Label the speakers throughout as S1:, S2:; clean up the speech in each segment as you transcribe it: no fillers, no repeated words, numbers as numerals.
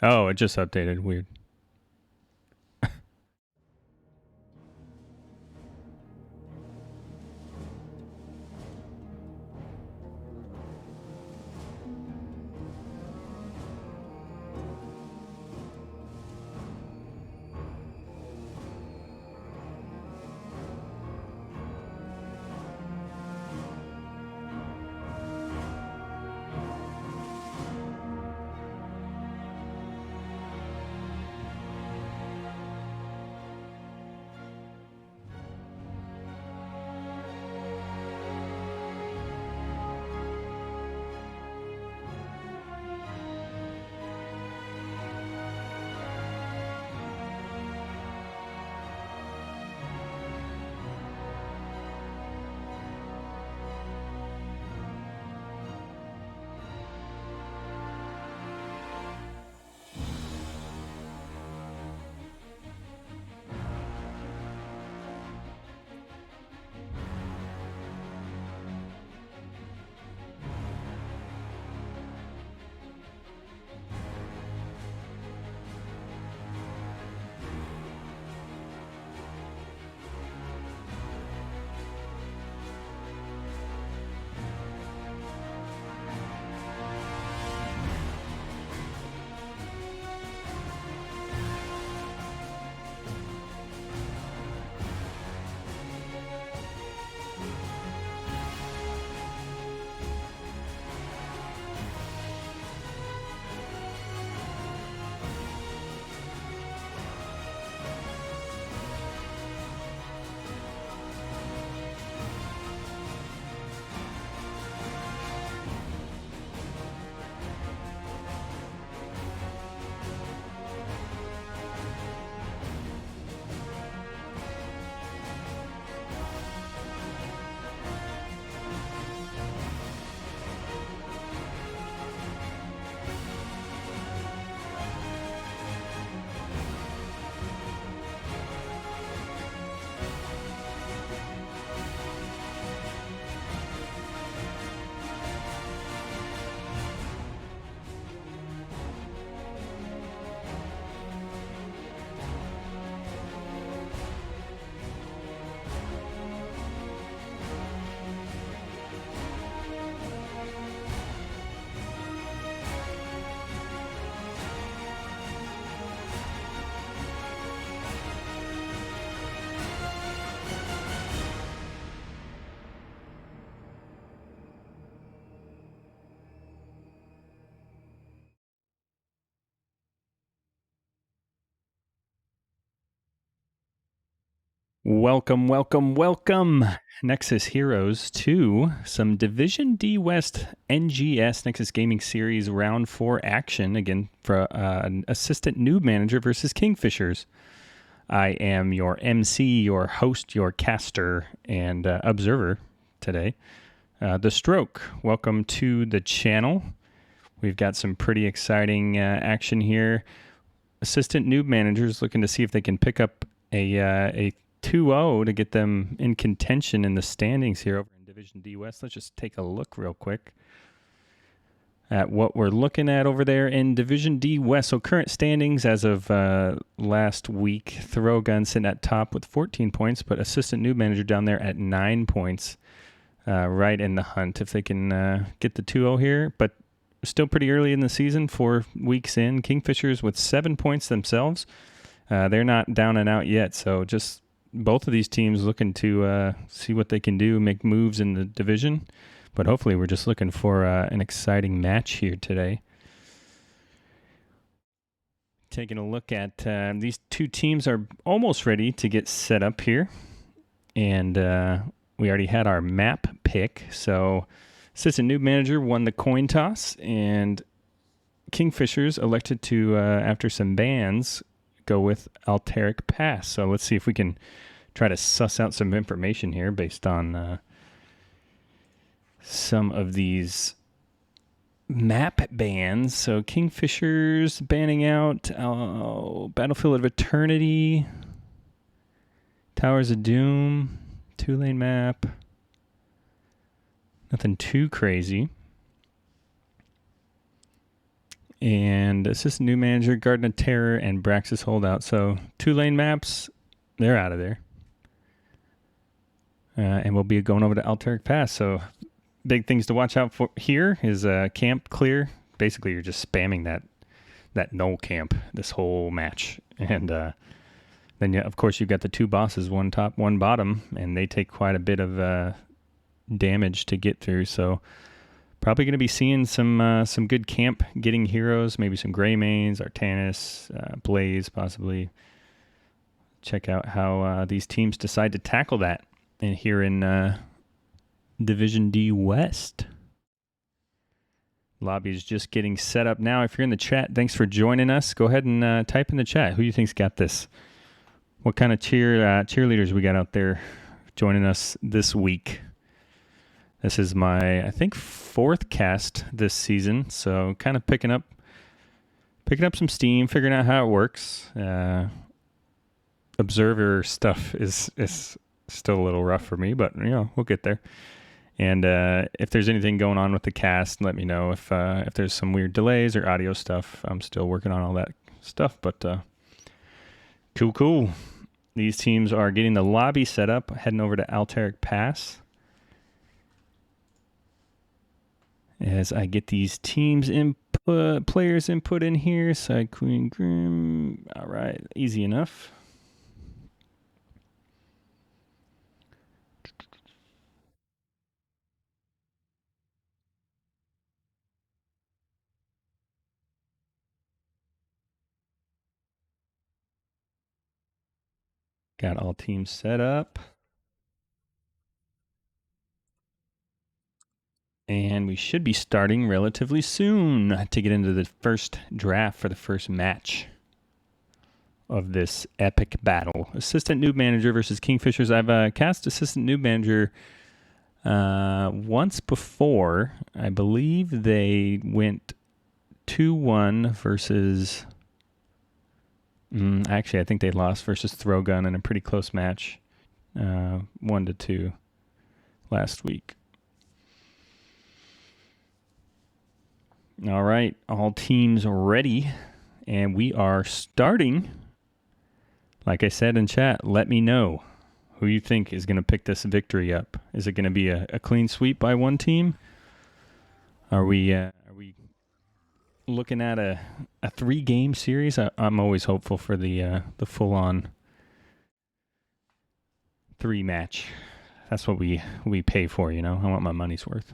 S1: Oh, it just updated. Weird. Welcome, welcome, welcome, Nexus Heroes, to some Division D West NGS Nexus Gaming Series Round 4 action, again, for an Assistant Newb Manager versus Kingfishers. I am your MC, your host, your caster, and observer today. theStroke, welcome to the channel. We've got some pretty exciting action here. Assistant Newb Managers looking to see if they can pick up a 2-0 to get them in contention in the standings here over in Division D West. Let's just take a look real quick at what we're looking at over there in Division D West. So current standings as of last week, Throwgun sitting at top with 14 points, but Assistant Newb Manager down there at 9 points, right in the hunt if they can get the 2-0 here. But still pretty early in the season, 4 weeks in. Kingfishers with 7 points themselves. They're not down and out yet, so just both of these teams looking to see what they can do, make moves in the division. But hopefully we're just looking for an exciting match here today. Taking a look at these two teams are almost ready to get set up here. And we already had our map pick. So Assistant Newb Manager won the coin toss, and Kingfishers elected to, after some bans, go with Alteric Pass. So let's see if we can try to suss out some information here based on some of these map bans. So Kingfishers banning out Battlefield of Eternity, Towers of Doom, 2-lane map. Nothing too crazy. And assistant new manager, Garden of Terror, and Braxis Holdout. So 2 lane maps, they're out of there. And we'll be going over to Alteric Pass. So big things to watch out for here is camp clear. Basically, you're just spamming that null camp this whole match. And then, of course, you've got the 2 bosses, 1 top, 1 bottom, and they take quite a bit of damage to get through. So probably going to be seeing some good camp getting heroes, maybe some Gray Mains, Artanis, Blaze possibly. Check out how these teams decide to tackle that here in Division D West. Lobby is just getting set up now. If you're in the chat, thanks for joining us. Go ahead and type in the chat. Who do you think's got this? What kind of cheerleaders we got out there joining us this week? This is my, I think, 4th cast this season, so kind of picking up some steam, figuring out how it works. Observer stuff is still a little rough for me, but we'll get there. And if there's anything going on with the cast, let me know. If there's some weird delays or audio stuff, I'm still working on all that stuff. But cool. These teams are getting the lobby set up, heading over to Alteric Pass. As I get these teams input, players input in here. Side Queen Grim. All right, easy enough. Got all teams set up. And we should be starting relatively soon to get into the first draft for the first match of this epic battle. Assistant Newb Manager versus Kingfishers. I've cast Assistant Newb Manager once before. I believe they went 2-1 versus... actually, I think they lost versus Throwgun in a pretty close match. 1-2 last week. All right, all teams ready, and we are starting. Like I said in chat, let me know who you think is going to pick this victory up. Is it going to be a clean sweep by one team? Are we looking at a 3-game series? I'm always hopeful for the full-on 3-match. That's what we pay for, I want my money's worth.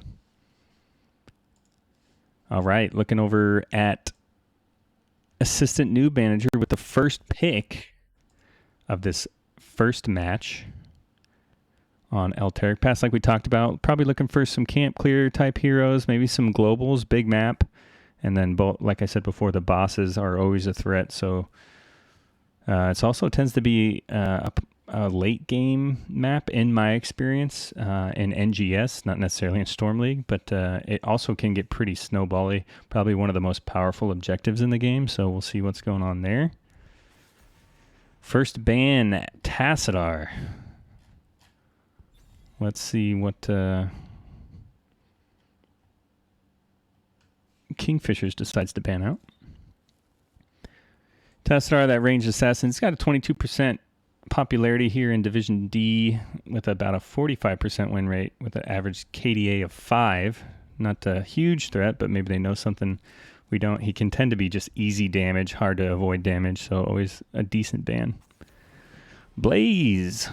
S1: All right, looking over at Assistant Newb Manager with the first pick of this first match on Alteric Pass, like we talked about. Probably looking for some camp clear type heroes, maybe some globals, big map, and then both. Like I said before, the bosses are always a threat. So it also tends to be a late game map in my experience in NGS, not necessarily in Storm League, but it also can get pretty snowbally. Probably one of the most powerful objectives in the game, so we'll see what's going on there. First ban, Tassadar. Let's see what Kingfishers decides to ban out. Tassadar, that ranged assassin, it's got a 22% popularity here in Division D with about a 45% win rate with an average KDA of 5. Not a huge threat, but maybe they know something we don't. He can tend to be just easy damage, hard to avoid damage, so always a decent ban. Blaze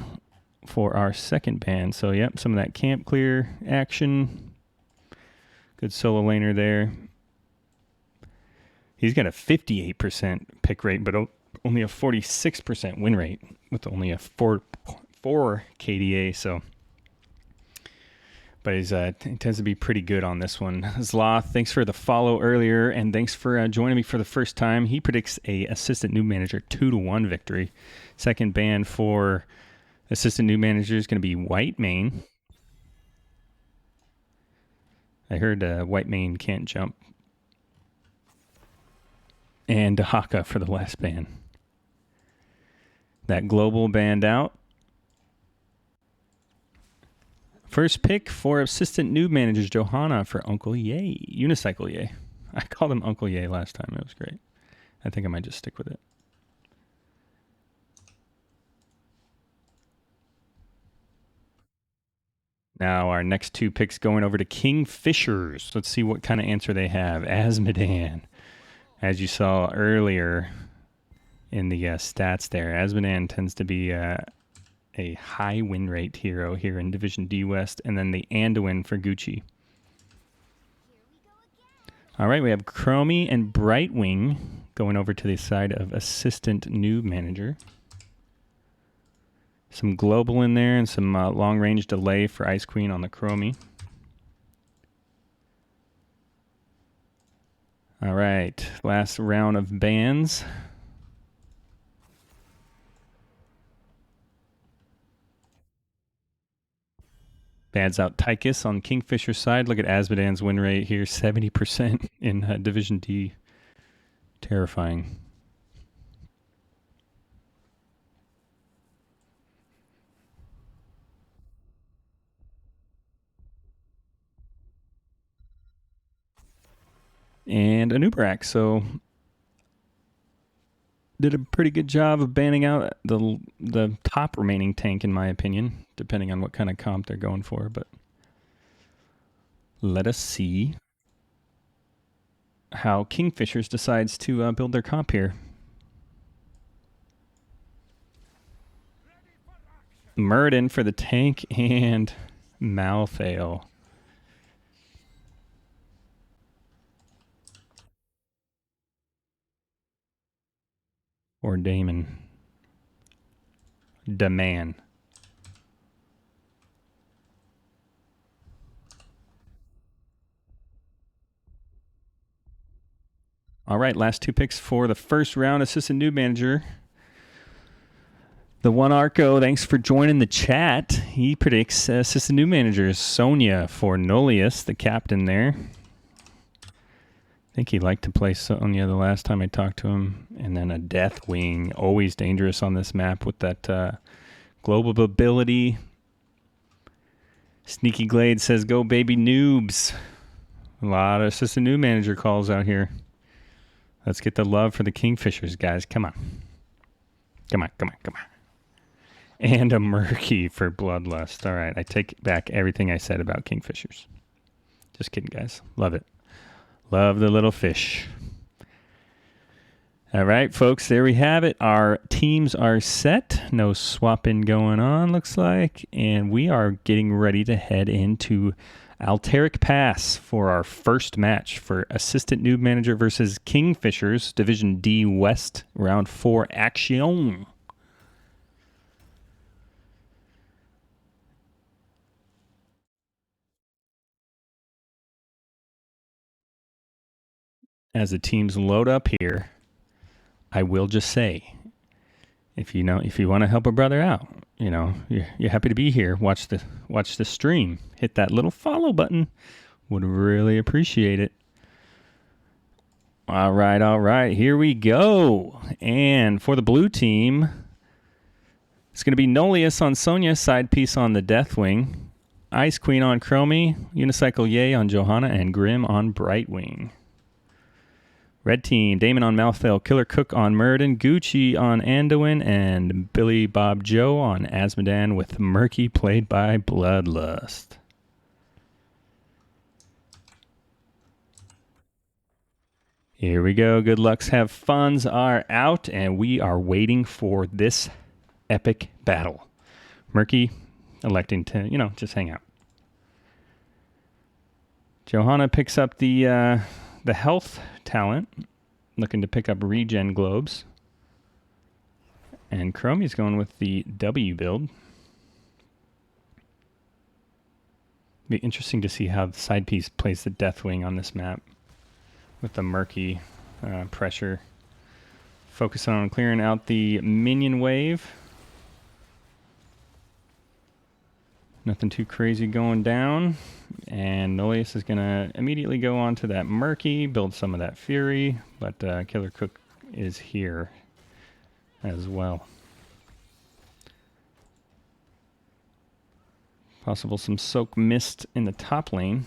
S1: for our second ban. So, yep, some of that camp clear action. Good solo laner there. He's got a 58% pick rate, but only a 46% win rate with only a 4 KDA. So, but he tends to be pretty good on this one. Zloth, thanks for the follow earlier, and thanks for joining me for the first time. He predicts a Assistant Newb Manager 2-1 victory. Second ban for Assistant Newb Manager is going to be White Mane. I heard White Mane can't jump. And Haka for the last ban. That global banned out. First pick for Assistant Newb Managers, Johanna for Uncle Yay. Unicycle Yay. I called him Uncle Ye last time. It was great. I think I might just stick with it. Now our next two picks going over to Kingfishers. Let's see what kind of answer they have. Azmodan. As you saw earlier in the stats there, Azmodan tends to be a high win rate hero here in Division D West, and then the Anduin for Gucci. All right, we have Chromie and Brightwing going over to the side of Assistant Newb Manager. Some global in there and some long-range delay for Ice Queen on the Chromie. All right, last round of bans. Bans out Tychus on Kingfisher side. Look at Azmodan's win rate here, 70% in Division D. Terrifying. And a Newbrak, so did a pretty good job of banning out the top remaining tank, in my opinion, depending on what kind of comp they're going for. But let us see how Kingfishers decides to build their comp here. Murden for the tank and Malthael. Or Damon. Daman. All right, last two picks for the first round. Assistant Newb Manager. The one Arco, thanks for joining the chat. He predicts Assistant Newb Manager Sonya for Nolius, the captain there. I think he liked to play Sonya the last time I talked to him. And then a Deathwing, always dangerous on this map with that global ability. Sneaky Glade says, go baby noobs. A lot of Assistant Newb Manager calls out here. Let's get the love for the Kingfishers, guys. Come on. Come on, come on, come on. And a Murky for Bloodlust. All right, I take back everything I said about Kingfishers. Just kidding, guys. Love it. Love the little fish. All right, folks, there we have it. Our teams are set. No swapping going on, looks like. And we are getting ready to head into Alteric Pass for our first match for Assistant Newb Manager versus Kingfishers, Division D West, Round 4 action. As the teams load up here, I will just say, if you want to help a brother out, you're happy to be here, watch the stream, hit that little follow button. Would really appreciate it. All right, here we go. And for the blue team, it's going to be Nolius on Sonya, side piece on the Deathwing, Ice Queen on Chromie, Unicycle Ye on Johanna, and Grim on Brightwing. Red team, Damon on Malthael, Killer Cook on Murden, Gucci on Anduin, and Billy Bob Joe on Azmodan with Murky played by Bloodlust. Here we go. Good lucks have funds are out, and we are waiting for this epic battle. Murky electing to, just hang out. Johanna picks up the health talent, looking to pick up regen globes. And Chromie's going with the W build. Be interesting to see how the side piece plays the Deathwing on this map with the Murky pressure. Focusing on clearing out the minion wave. Nothing too crazy going down. And Nolius is going to immediately go on to that Murky, build some of that Fury, but Killer Cook is here as well. Possible some Soak Mist in the top lane.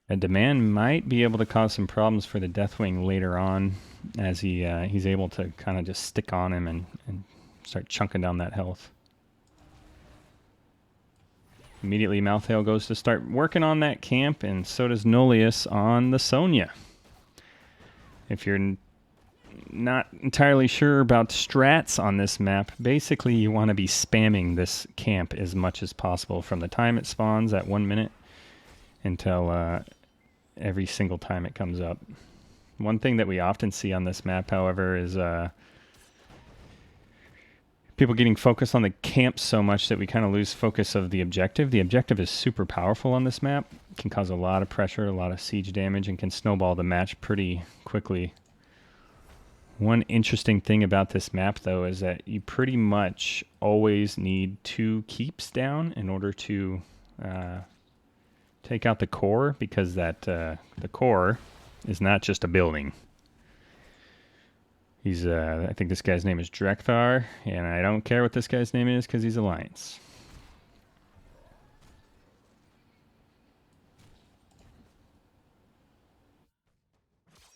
S1: A Demand might be able to cause some problems for the Deathwing later on, as he's able to kind of just stick on him and start chunking down that health. Immediately, Malthael goes to start working on that camp, and so does Nolius on the Sonya. If you're not entirely sure about strats on this map, basically you want to be spamming this camp as much as possible from the time it spawns at 1 minute until every single time it comes up. One thing that we often see on this map, however, is people getting focused on the camp so much that we kind of lose focus of the objective. The objective is super powerful on this map. It can cause a lot of pressure, a lot of siege damage, and can snowball the match pretty quickly. One interesting thing about this map, though, is that you pretty much always need 2 keeps down in order to take out the core, because that the core is not just a building. He's I think this guy's name is Drekthar, and I don't care what this guy's name is because he's Alliance.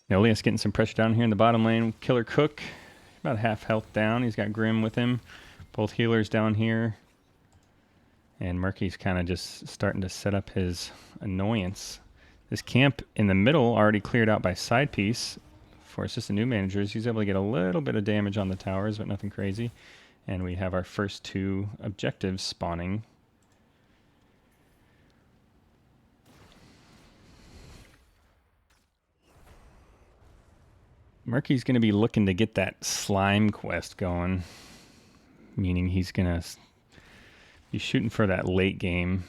S1: Nolius getting some pressure down here in the bottom lane. Killer Cook, about half health down. He's got Grim with him. Both healers down here. And Murky's kind of just starting to set up his annoyance. This camp in the middle already cleared out by side piece. For assistant new managers, he's able to get a little bit of damage on the towers, but nothing crazy. And we have our first 2 objectives spawning. Murky's going to be looking to get that slime quest going, meaning he's going to be shooting for that late game.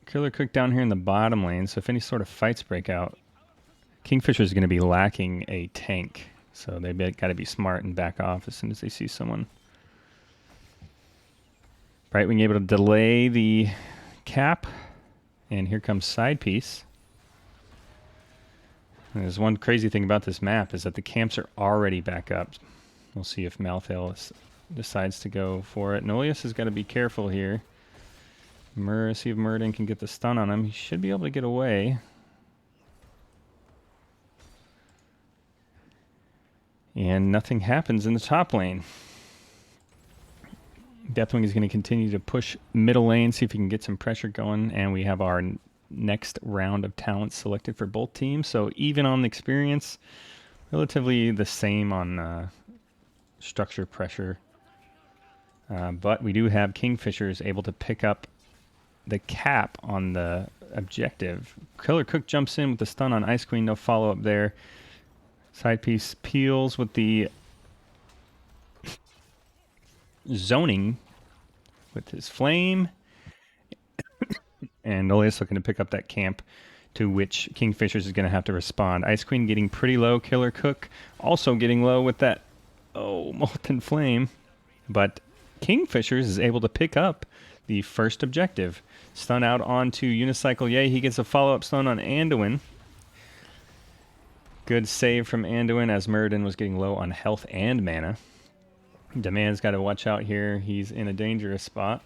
S1: Killer Cook down here in the bottom lane, so if any sort of fights break out, Kingfisher is going to be lacking a tank, so they've got to be smart and back off as soon as they see someone. Brightwing able to delay the cap, and here comes side piece. And there's one crazy thing about this map is that the camps are already back up. We'll see if Malthael decides to go for it. Nolius has got to be careful here. See if Murden can get the stun on him. He should be able to get away. And nothing happens in the top lane. Deathwing is going to continue to push middle lane, see if he can get some pressure going. And we have our next round of talents selected for both teams. So even on the experience, relatively the same on structure pressure. But we do have Kingfishers able to pick up the cap on the objective. Killer Cook jumps in with the stun on Ice Queen. No follow-up there. Side piece peels with the zoning with his flame. And Nolius looking to pick up that camp, to which Kingfishers is going to have to respond. Ice Queen getting pretty low. Killer Cook also getting low with that, Molten Flame. But Kingfishers is able to pick up the first objective. Stun out onto Unicycle. Yay, he gets a follow-up stun on Anduin. Good save from Anduin as Muradin was getting low on health and mana. Demand's got to watch out here. He's in a dangerous spot.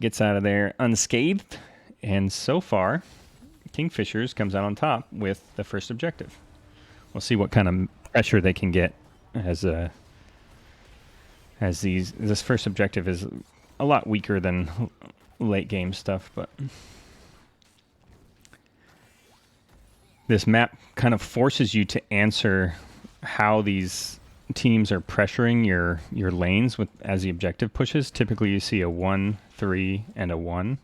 S1: Gets out of there unscathed. And so far, Kingfishers comes out on top with the first objective. We'll see what kind of pressure they can get as this first objective is a lot weaker than late game stuff, but this map kind of forces you to answer how these teams are pressuring your lanes with as the objective pushes. Typically you see a 1, 3, and a 1.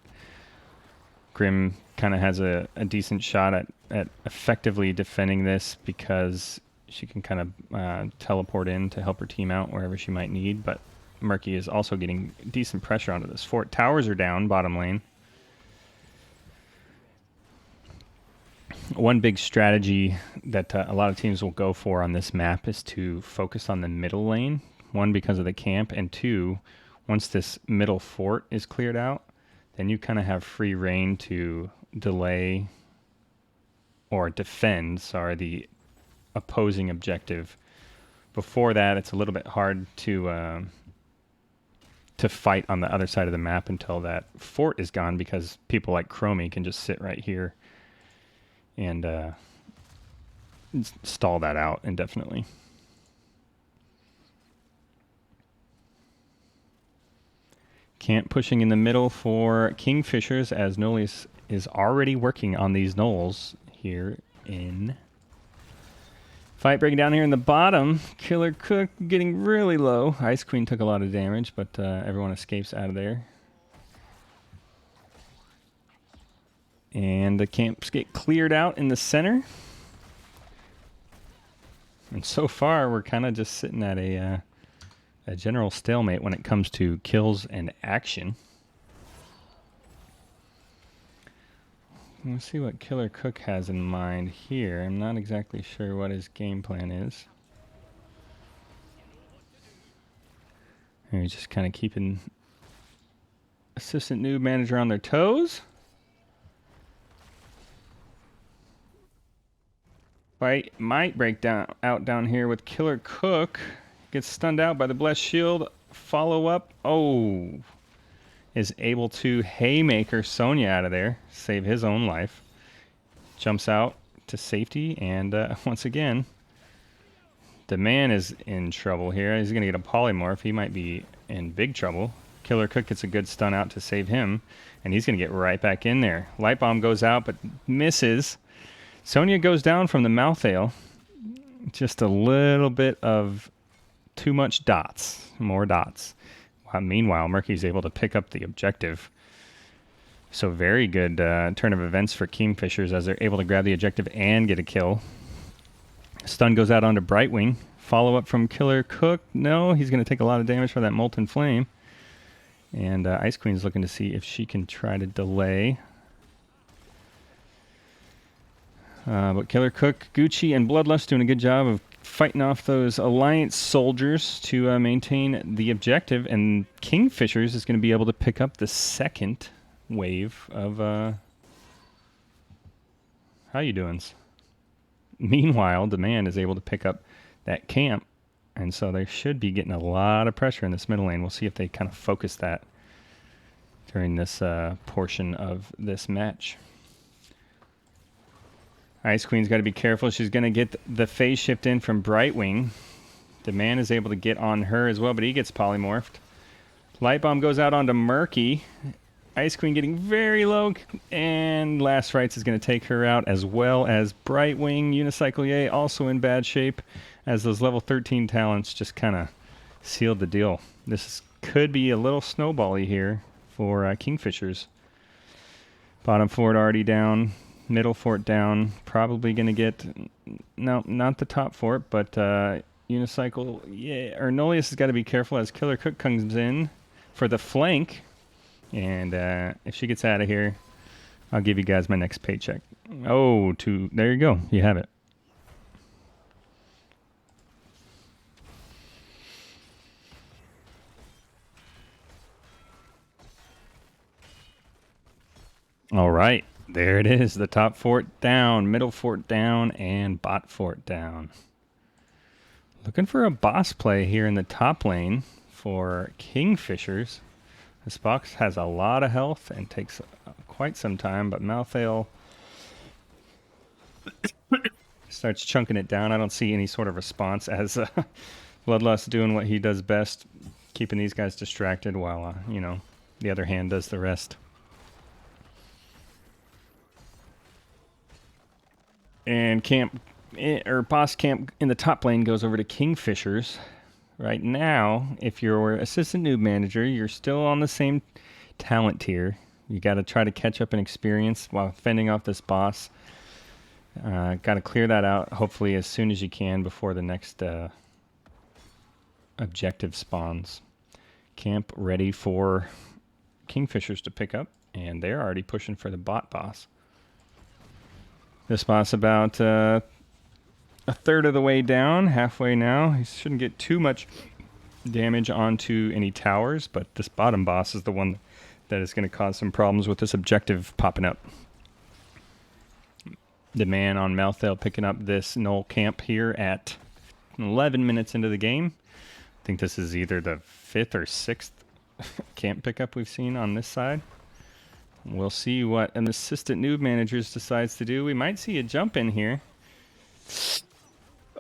S1: Grim kind of has a decent shot at effectively defending this because she can kind of teleport in to help her team out wherever she might need, but Murky is also getting decent pressure onto this fort. Towers are down, bottom lane. One big strategy that a lot of teams will go for on this map is to focus on the middle lane. One, because of the camp, and two, once this middle fort is cleared out, then you kind of have free reign to delay or defend, the opposing objective. Before that, it's a little bit hard to to fight on the other side of the map until that fort is gone, because people like Chromie can just sit right here and stall that out indefinitely. Camp pushing in the middle for Kingfishers, as Nolius is already working on these knolls here in... Fight breaking down here in the bottom. Killer Cook getting really low. Ice Queen took a lot of damage, but everyone escapes out of there. And the camps get cleared out in the center. And so far, we're kind of just sitting at a general stalemate when it comes to kills and action. Let's see what Killer Cook has in mind here. I'm not exactly sure what his game plan is. He's just kind of keeping assistant Newb manager on their toes. Fight might break out down here with Killer Cook. Gets stunned out by the Blessed Shield. Follow up. Oh. Is able to haymaker Sonya out of there. Save his own life. Jumps out to safety. And once again, the man is in trouble here. He's going to get a polymorph. He might be in big trouble. Killer Cook gets a good stun out to save him. And he's going to get right back in there. Light Bomb goes out but misses. Sonya goes down from the Malthael. Just a little bit of too much dots. More dots. Meanwhile, Murky's able to pick up the objective. So very good turn of events for Kingfishers, as they're able to grab the objective and get a kill. Stun goes out onto Brightwing. Follow up from Killer Cook. No, he's going to take a lot of damage for that Molten Flame. And Ice Queen's looking to see if she can try to delay. But Killer Cook, Gucci, and Bloodlust doing a good job of fighting off those Alliance soldiers to maintain the objective. And Kingfishers is going to be able to pick up the second wave of how you doings. Meanwhile, Demand is able to pick up that camp. And so they should be getting a lot of pressure in this middle lane. We'll see if they kind of focus that during this portion of this match. Ice Queen's got to be careful. She's going to get the phase shift in from Brightwing. The man is able to get on her as well, but he gets polymorphed. Light Bomb goes out onto Murky. Ice Queen getting very low, and Last Rites is going to take her out, as well as Brightwing. Unicycle Yay also in bad shape, as those level 13 talents just kind of sealed the deal. This could be a little snowbally here for Kingfishers. Bottom fort already down. Middle fort down. Probably going to get... No, not the top fort, but Unicycle... Yeah, or Nolius has got to be careful as Killer Cook comes in for the flank. And if she gets out of here, I'll give you guys my next paycheck. Oh, there you go. You have it. All right. There it is. The top fort down, middle fort down, and bot fort down. Looking for a boss play here in the top lane for Kingfishers. This box has a lot of health and takes quite some time, but Malthael starts chunking it down. I don't see any sort of response as Bloodlust doing what he does best, keeping these guys distracted while, the other hand does the rest. And boss camp in the top lane goes over to Kingfishers. Right now, if you're assistant Newb manager, you're still on the same talent tier. You got to try to catch up in experience while fending off this boss. Got to clear that out, hopefully as soon as you can before the next objective spawns. Camp ready for Kingfishers to pick up, and they're already pushing for the bot boss. This boss about a third of the way down, halfway now. He shouldn't get too much damage onto any towers, but this bottom boss is the one that is going to cause some problems with this objective popping up. The man on Malthael picking up this null camp here at 11 minutes into the game. I think this is either the 5th or 6th camp pickup we've seen on this side. We'll see what an assistant noob manager decides to do. We might see a jump in here.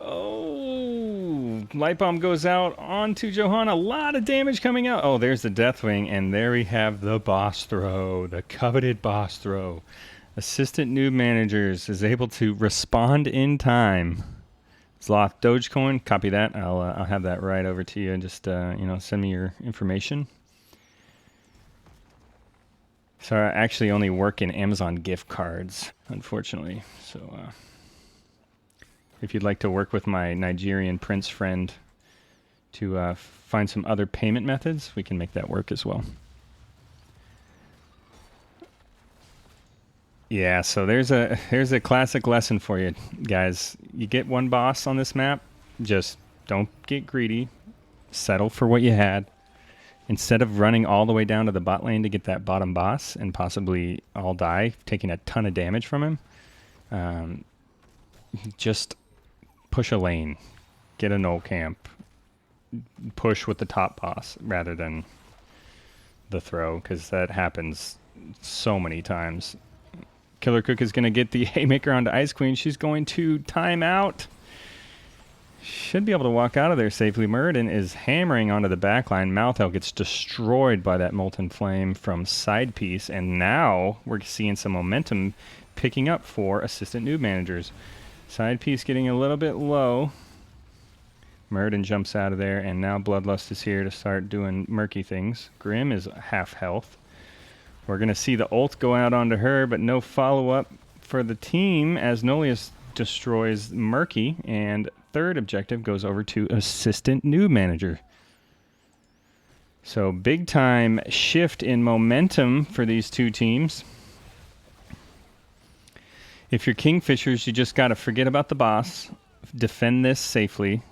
S1: Oh, light bomb goes out onto Johanna. A lot of damage coming out. Oh, there's the Deathwing, and there we have the boss throw, the coveted boss throw. Assistant noob managers is able to respond in time. Sloth Dogecoin, copy that. I'll have that right over to you. Just send me your information. So I actually only work in Amazon gift cards, unfortunately. So if you'd like to work with my Nigerian prince friend to find some other payment methods, we can make that work as well. Yeah, so there's a classic lesson for you guys. You get one boss on this map, just don't get greedy. Settle for what you had. Instead of running all the way down to the bot lane to get that bottom boss and possibly all die, taking a ton of damage from him, just push a lane, get a null camp, push with the top boss rather than the throw, because that happens so many times. Killer Cook is going to get the haymaker onto Ice Queen. She's going to time out. Should be able to walk out of there safely. Muradin is hammering onto the backline. Malthel gets destroyed by that Molten Flame from side piece, and now we're seeing some momentum picking up for assistant noob managers. Side piece getting a little bit low. Muradin jumps out of there, and now Bloodlust is here to start doing murky things. Grim is half health. We're going to see the ult go out onto her, but no follow-up for the team as Nolius destroys Murky, and third objective goes over to assistant noob manager. So big time shift in momentum for these two teams. If you're Kingfishers, you just got to forget about the boss. Defend this safely.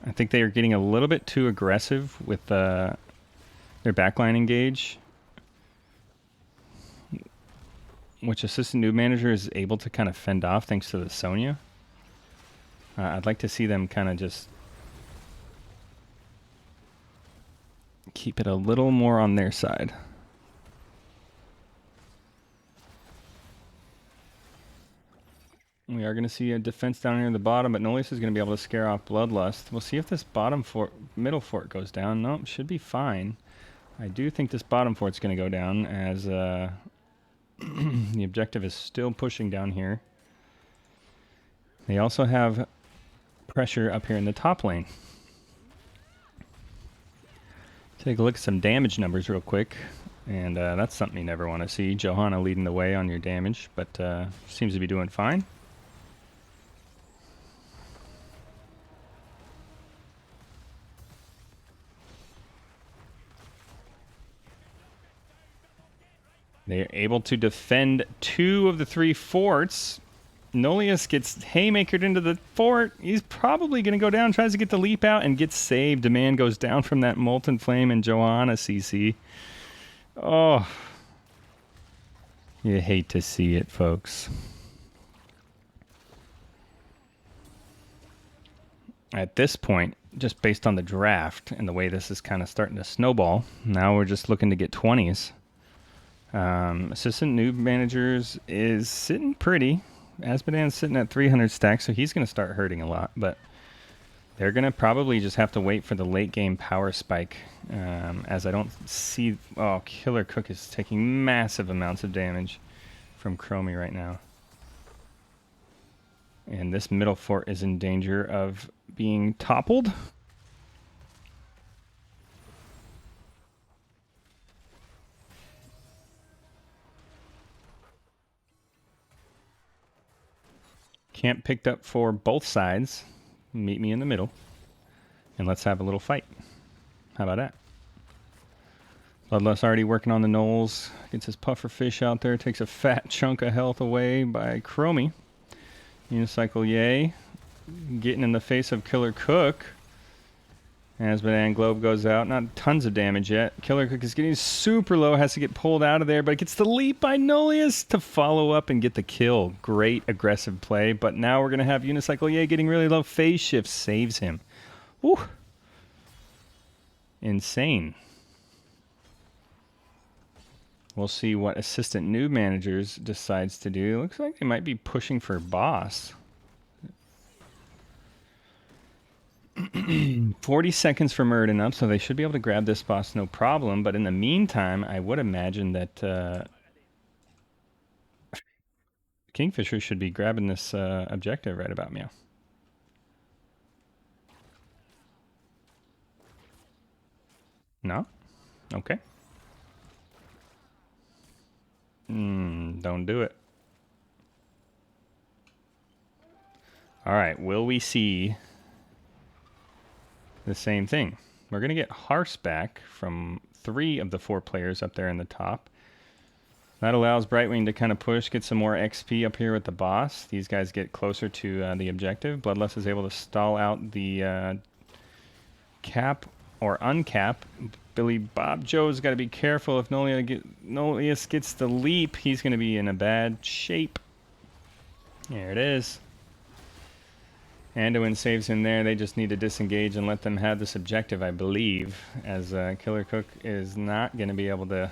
S1: I think they are getting a little bit too aggressive with their backline engage, which assistant noob manager is able to kind of fend off thanks to the Sonya. I'd like to see them kind of just keep it a little more on their side. We are going to see a defense down here in the bottom, but Nolius is going to be able to scare off Bloodlust. We'll see if this middle fort goes down. Nope, should be fine. I do think this bottom fort's going to go down as the objective is still pushing down here. They also have pressure up here in the top lane. Take a look at some damage numbers real quick, and that's something you never want to see. Johanna leading the way on your damage, but seems to be doing fine. They are able to defend 2 of the 3 forts. Nolius gets haymakered into the fort. He's probably going to go down, tries to get the leap out, and gets saved. Demand goes down from that Molten Flame and Johanna CC. Oh. You hate to see it, folks. At this point, just based on the draft and the way this is kind of starting to snowball, now we're just looking to get 20s. Assistant noob managers is sitting pretty. Asmodan's sitting at 300 stacks, so he's going to start hurting a lot, but they're going to probably just have to wait for the late game power spike, as I don't see... Oh, Killer Cook is taking massive amounts of damage from Chromie right now. And this middle fort is in danger of being toppled. Camp picked up for both sides. Meet me in the middle. And let's have a little fight. How about that? Bloodlust already working on the knolls. Gets his pufferfish out there. Takes a fat chunk of health away by Chromie. Unicycle yay. Getting in the face of Killer Cook. Asmodan Globe goes out. Not tons of damage yet. Killer Cook is getting super low. Has to get pulled out of there. But gets the leap by Nolius to follow up and get the kill. Great aggressive play. But now we're going to have Unicycle Yay getting really low. Phase shift saves him. Woo. Insane. We'll see what assistant Newb managers decides to do. Looks like they might be pushing for boss. 40 seconds for Murden up, so they should be able to grab this boss no problem. But in the meantime, I would imagine that Kingfishers should be grabbing this objective right about now. No? Okay. Don't do it. All right, will we see the same thing? We're going to get Harse back from 3 of the 4 players up there in the top. That allows Brightwing to kind of push, get some more XP up here with the boss. These guys get closer to the objective. Bloodlust is able to stall out the cap or uncap. Billy Bob Joe's got to be careful. If Nolius gets the leap, he's going to be in a bad shape. There it is. Anduin saves him there. They just need to disengage and let them have this objective, I believe, as Killer Cook is not going to be able to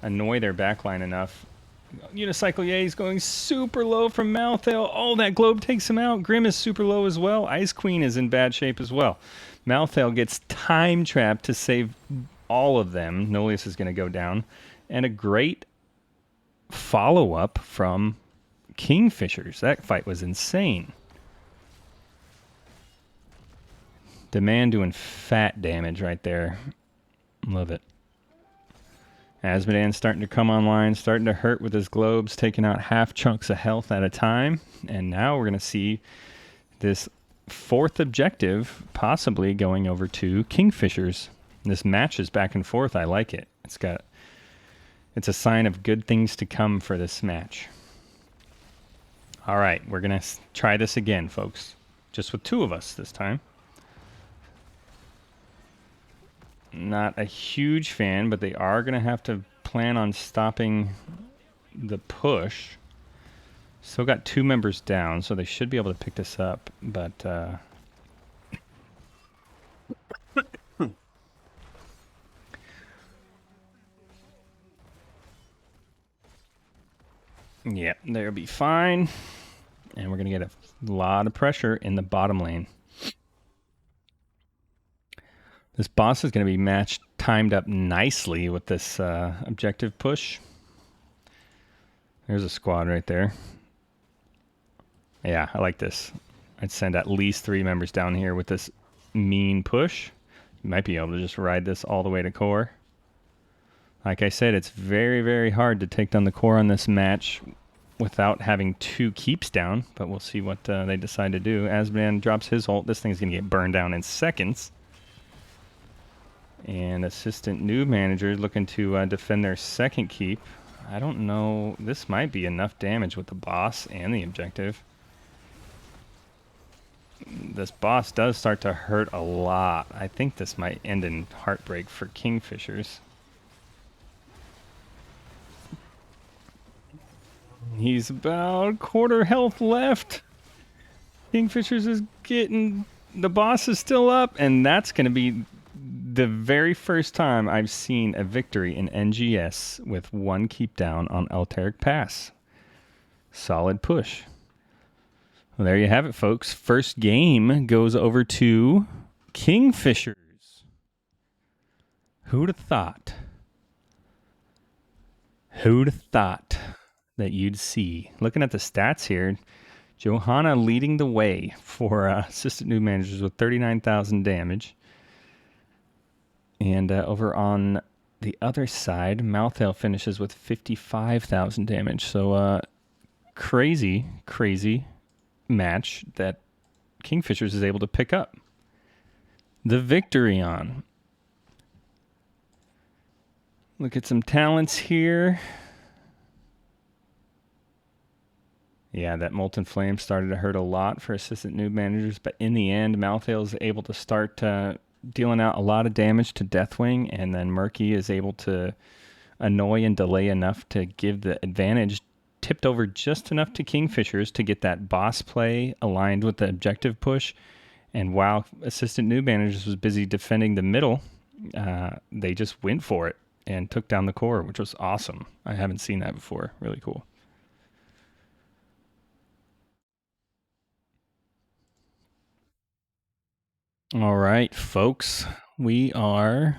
S1: annoy their backline enough. Unicycle Ye's going super low from Malthael. Oh, that globe takes him out. Grim is super low as well. Ice Queen is in bad shape as well. Malthael gets time trapped to save all of them. Nolius is going to go down. And a great follow-up from Kingfishers. That fight was insane. The man doing fat damage right there. Love it. Asmodan's starting to come online, starting to hurt with his globes, taking out half chunks of health at a time. And now we're going to see this 4th objective possibly going over to Kingfishers. This match is back and forth. I like it. It's a sign of good things to come for this match. All right, we're going to try this again, folks. Just with 2 of us this time. Not a huge fan, but they are going to have to plan on stopping the push. Still got 2 members down, so they should be able to pick this up, but yeah, they'll be fine. And we're going to get a lot of pressure in the bottom lane. This boss is going to be timed up nicely with this objective push. There's a squad right there. Yeah, I like this. I'd send at least 3 members down here with this mean push. You might be able to just ride this all the way to core. Like I said, it's very, very hard to take down the core on this match without having 2 keeps down, but we'll see what they decide to do. Asmodan drops his ult. This thing's going to get burned down in seconds. And assistant Newb manager looking to defend their 2nd keep. I don't know. This might be enough damage with the boss and the objective. This boss does start to hurt a lot. I think this might end in heartbreak for Kingfishers. He's about quarter health left. Kingfishers is getting... The boss is still up, and that's going to be the very first time I've seen a victory in NGS with 1 keep down on Elteric Pass. Solid push. Well, there you have it, folks. First game goes over to Kingfishers. Who'd have thought? Who'd have thought that you'd see? Looking at the stats here, Johanna leading the way for assistant Newb managers with 39,000 damage. And over on the other side, Malthael finishes with 55,000 damage. So crazy, crazy match that Kingfishers is able to pick up the victory on. Look at some talents here. Yeah, that Molten Flame started to hurt a lot for assistant Newb managers, but in the end, Malthael is able to start dealing out a lot of damage to Deathwing, and then Murky is able to annoy and delay enough to give the advantage, tipped over just enough to Kingfishers to get that boss play aligned with the objective push. And while assistant Newb managers was busy defending the middle, they just went for it. and took down the core, which was awesome. I haven't seen that before. Really cool. All right, folks. We are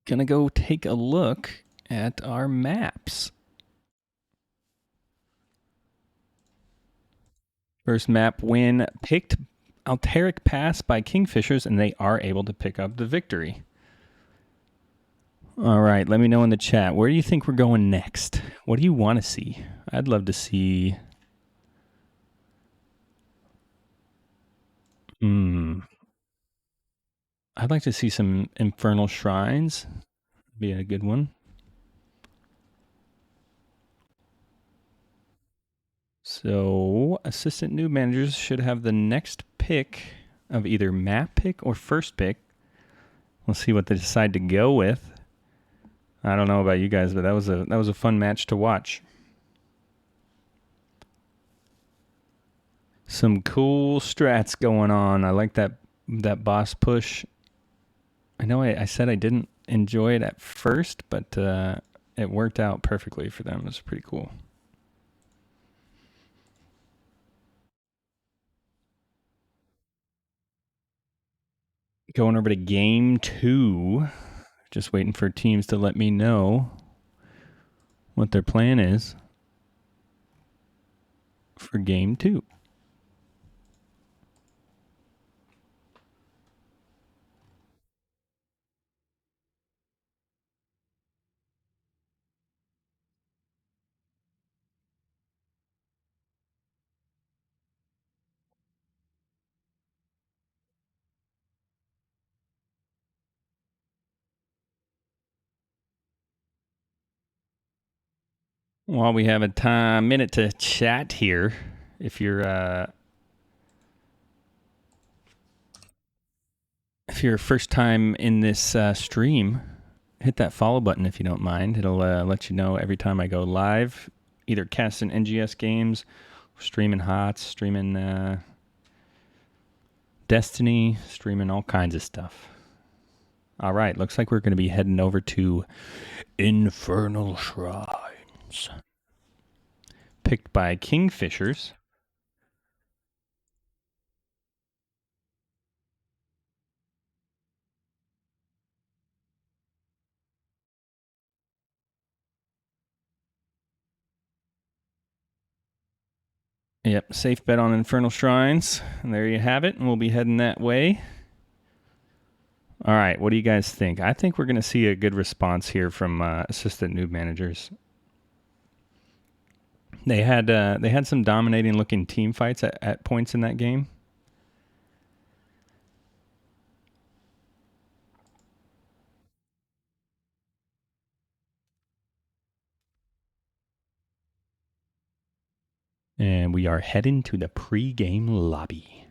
S1: going to go take a look at our maps. First map win picked Alteric Pass by Kingfishers, and they are able to pick up the victory. All right, let me know in the chat. Where do you think we're going next? What do you want to see? I'd love to see. I'd like to see some Infernal Shrines. Be a good one. So, assistant Newb managers should have the next pick of either map pick or first pick. We'll see what they decide to go with. I don't know about you guys, but that was a fun match to watch. Some cool strats going on. I like that boss push. I know I said I didn't enjoy it at first, but it worked out perfectly for them. It was pretty cool. Going over to game 2. Just waiting for teams to let me know what their plan is for game 2. While we have a minute to chat here, if you're first time in this stream, hit that follow button if you don't mind. It'll let you know every time I go live, either casting NGS games, streaming HOTS, streaming Destiny, streaming all kinds of stuff. All right, looks like we're going to be heading over to Infernal Shrines, picked by Kingfishers. Yep, safe bet on Infernal Shrines. And there you have it, and we'll be heading that way. All right, what do you guys think? I think we're going to see a good response here from assistant Newb managers. They had some dominating looking team fights at points in that game. And we are heading to the pre-game lobby.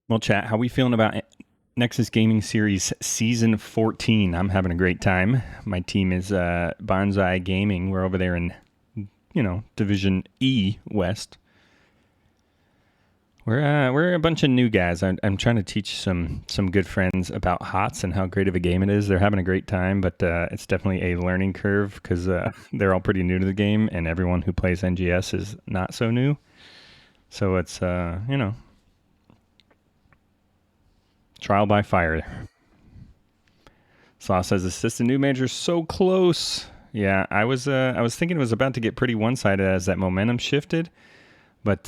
S1: Well, chat, how we feeling about Nexus Gaming Series Season 14? I'm having a great time. My team is Bonsai Gaming. We're over there in, Division E West. We're a bunch of new guys. I'm trying to teach some good friends about HOTS and how great of a game it is. They're having a great time, but it's definitely a learning curve because they're all pretty new to the game, and everyone who plays NGS is not so new. So it's trial by fire. Slaw says assistant Newb manager so close. Yeah, I was thinking it was about to get pretty one-sided as that momentum shifted, but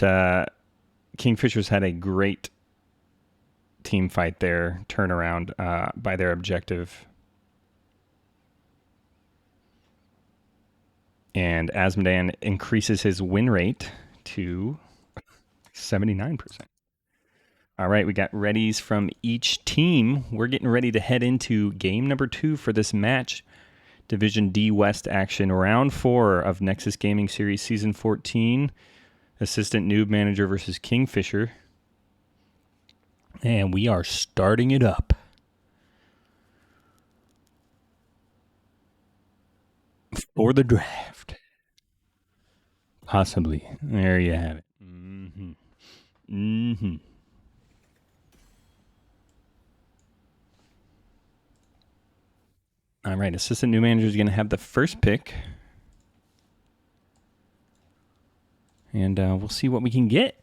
S1: Kingfishers had a great team fight there, turnaround by their objective. And Asmodan increases his win rate to 79%. All right, we got readies from each team. We're getting ready to head into game number 2 for this match. Division D West action, round 4 of Nexus Gaming Series Season 14. Assistant Newb Manager versus Kingfisher. And we are starting it up. For the draft. Possibly. There you have it. All right, assistant new manager is going to have the first pick. And we'll see what we can get.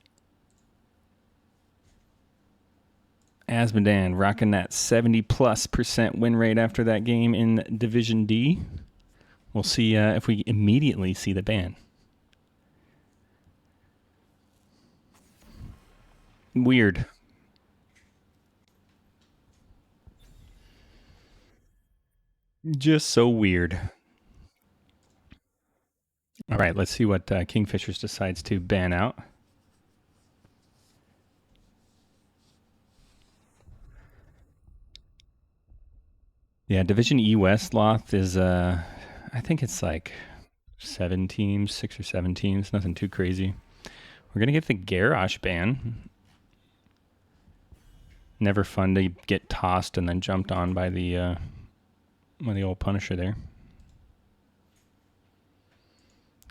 S1: Asmodan rocking that 70+% win rate after that game in Division D. We'll see if we immediately see the ban. Weird. Just so weird. All right, let's see what Kingfishers decides to ban out. Yeah, Division E West Loth is, I think it's like 7 teams, 6 or 7 teams, nothing too crazy. We're going to get the Garrosh ban. Never fun to get tossed and then jumped on by the old Punisher there.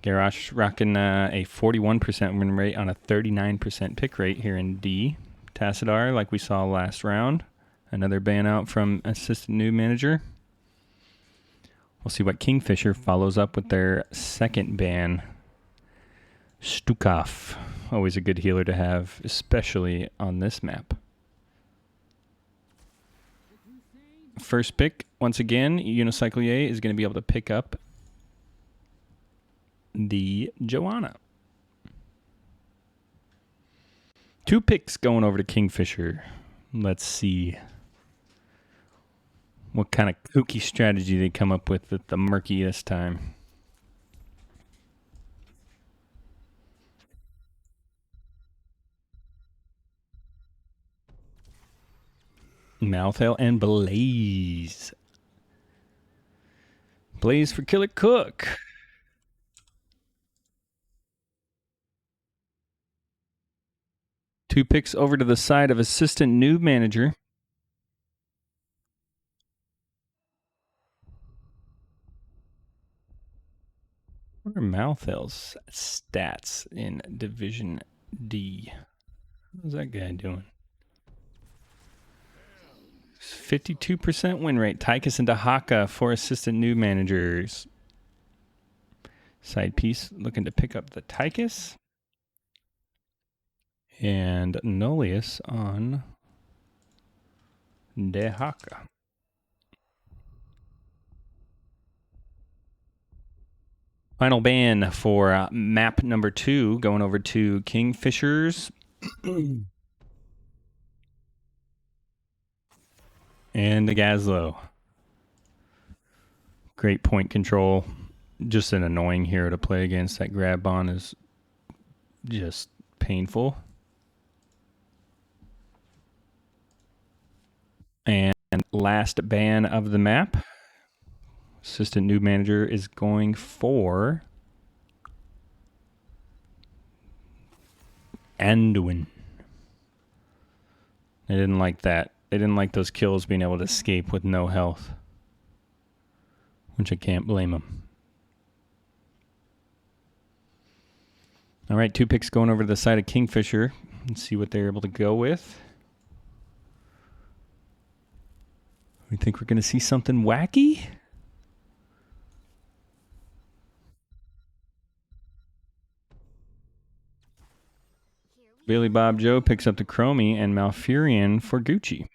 S1: Garrosh rocking a 41% win rate on a 39% pick rate here in D. Tassadar, like we saw last round. Another ban out from assistant new manager. We'll see what Kingfisher follows up with their second ban. Stukov, always a good healer to have, especially on this map. First pick, once again, Unicyclier is going to be able to pick up the Joanna. 2 picks going over to Kingfisher. Let's see what kind of kooky strategy they come up with the Murky this time. Malthael and Blaze. Blaze for Killer Cook. Two picks over to the side of assistant noob manager. What are Malthael's stats in Division D? How's that guy doing? 52% win rate. Tychus and Dahaka for assistant noob managers. Side piece looking to pick up the Tychus. And Nolius on Dahaka. Final ban for map number 2, going over to Kingfishers. And the Gazlo. Great point control. Just an annoying hero to play against. That grab on is just painful. And last ban of the map. Assistant noob manager is going for Anduin. They didn't like that. They didn't like those kills being able to escape with no health. Which I can't blame them. All right, 2 picks going over to the side of Kingfisher. Let's see what they're able to go with. We think we're going to see something wacky? Billy Bob Joe picks up the Chromie and Malfurion for Gucci.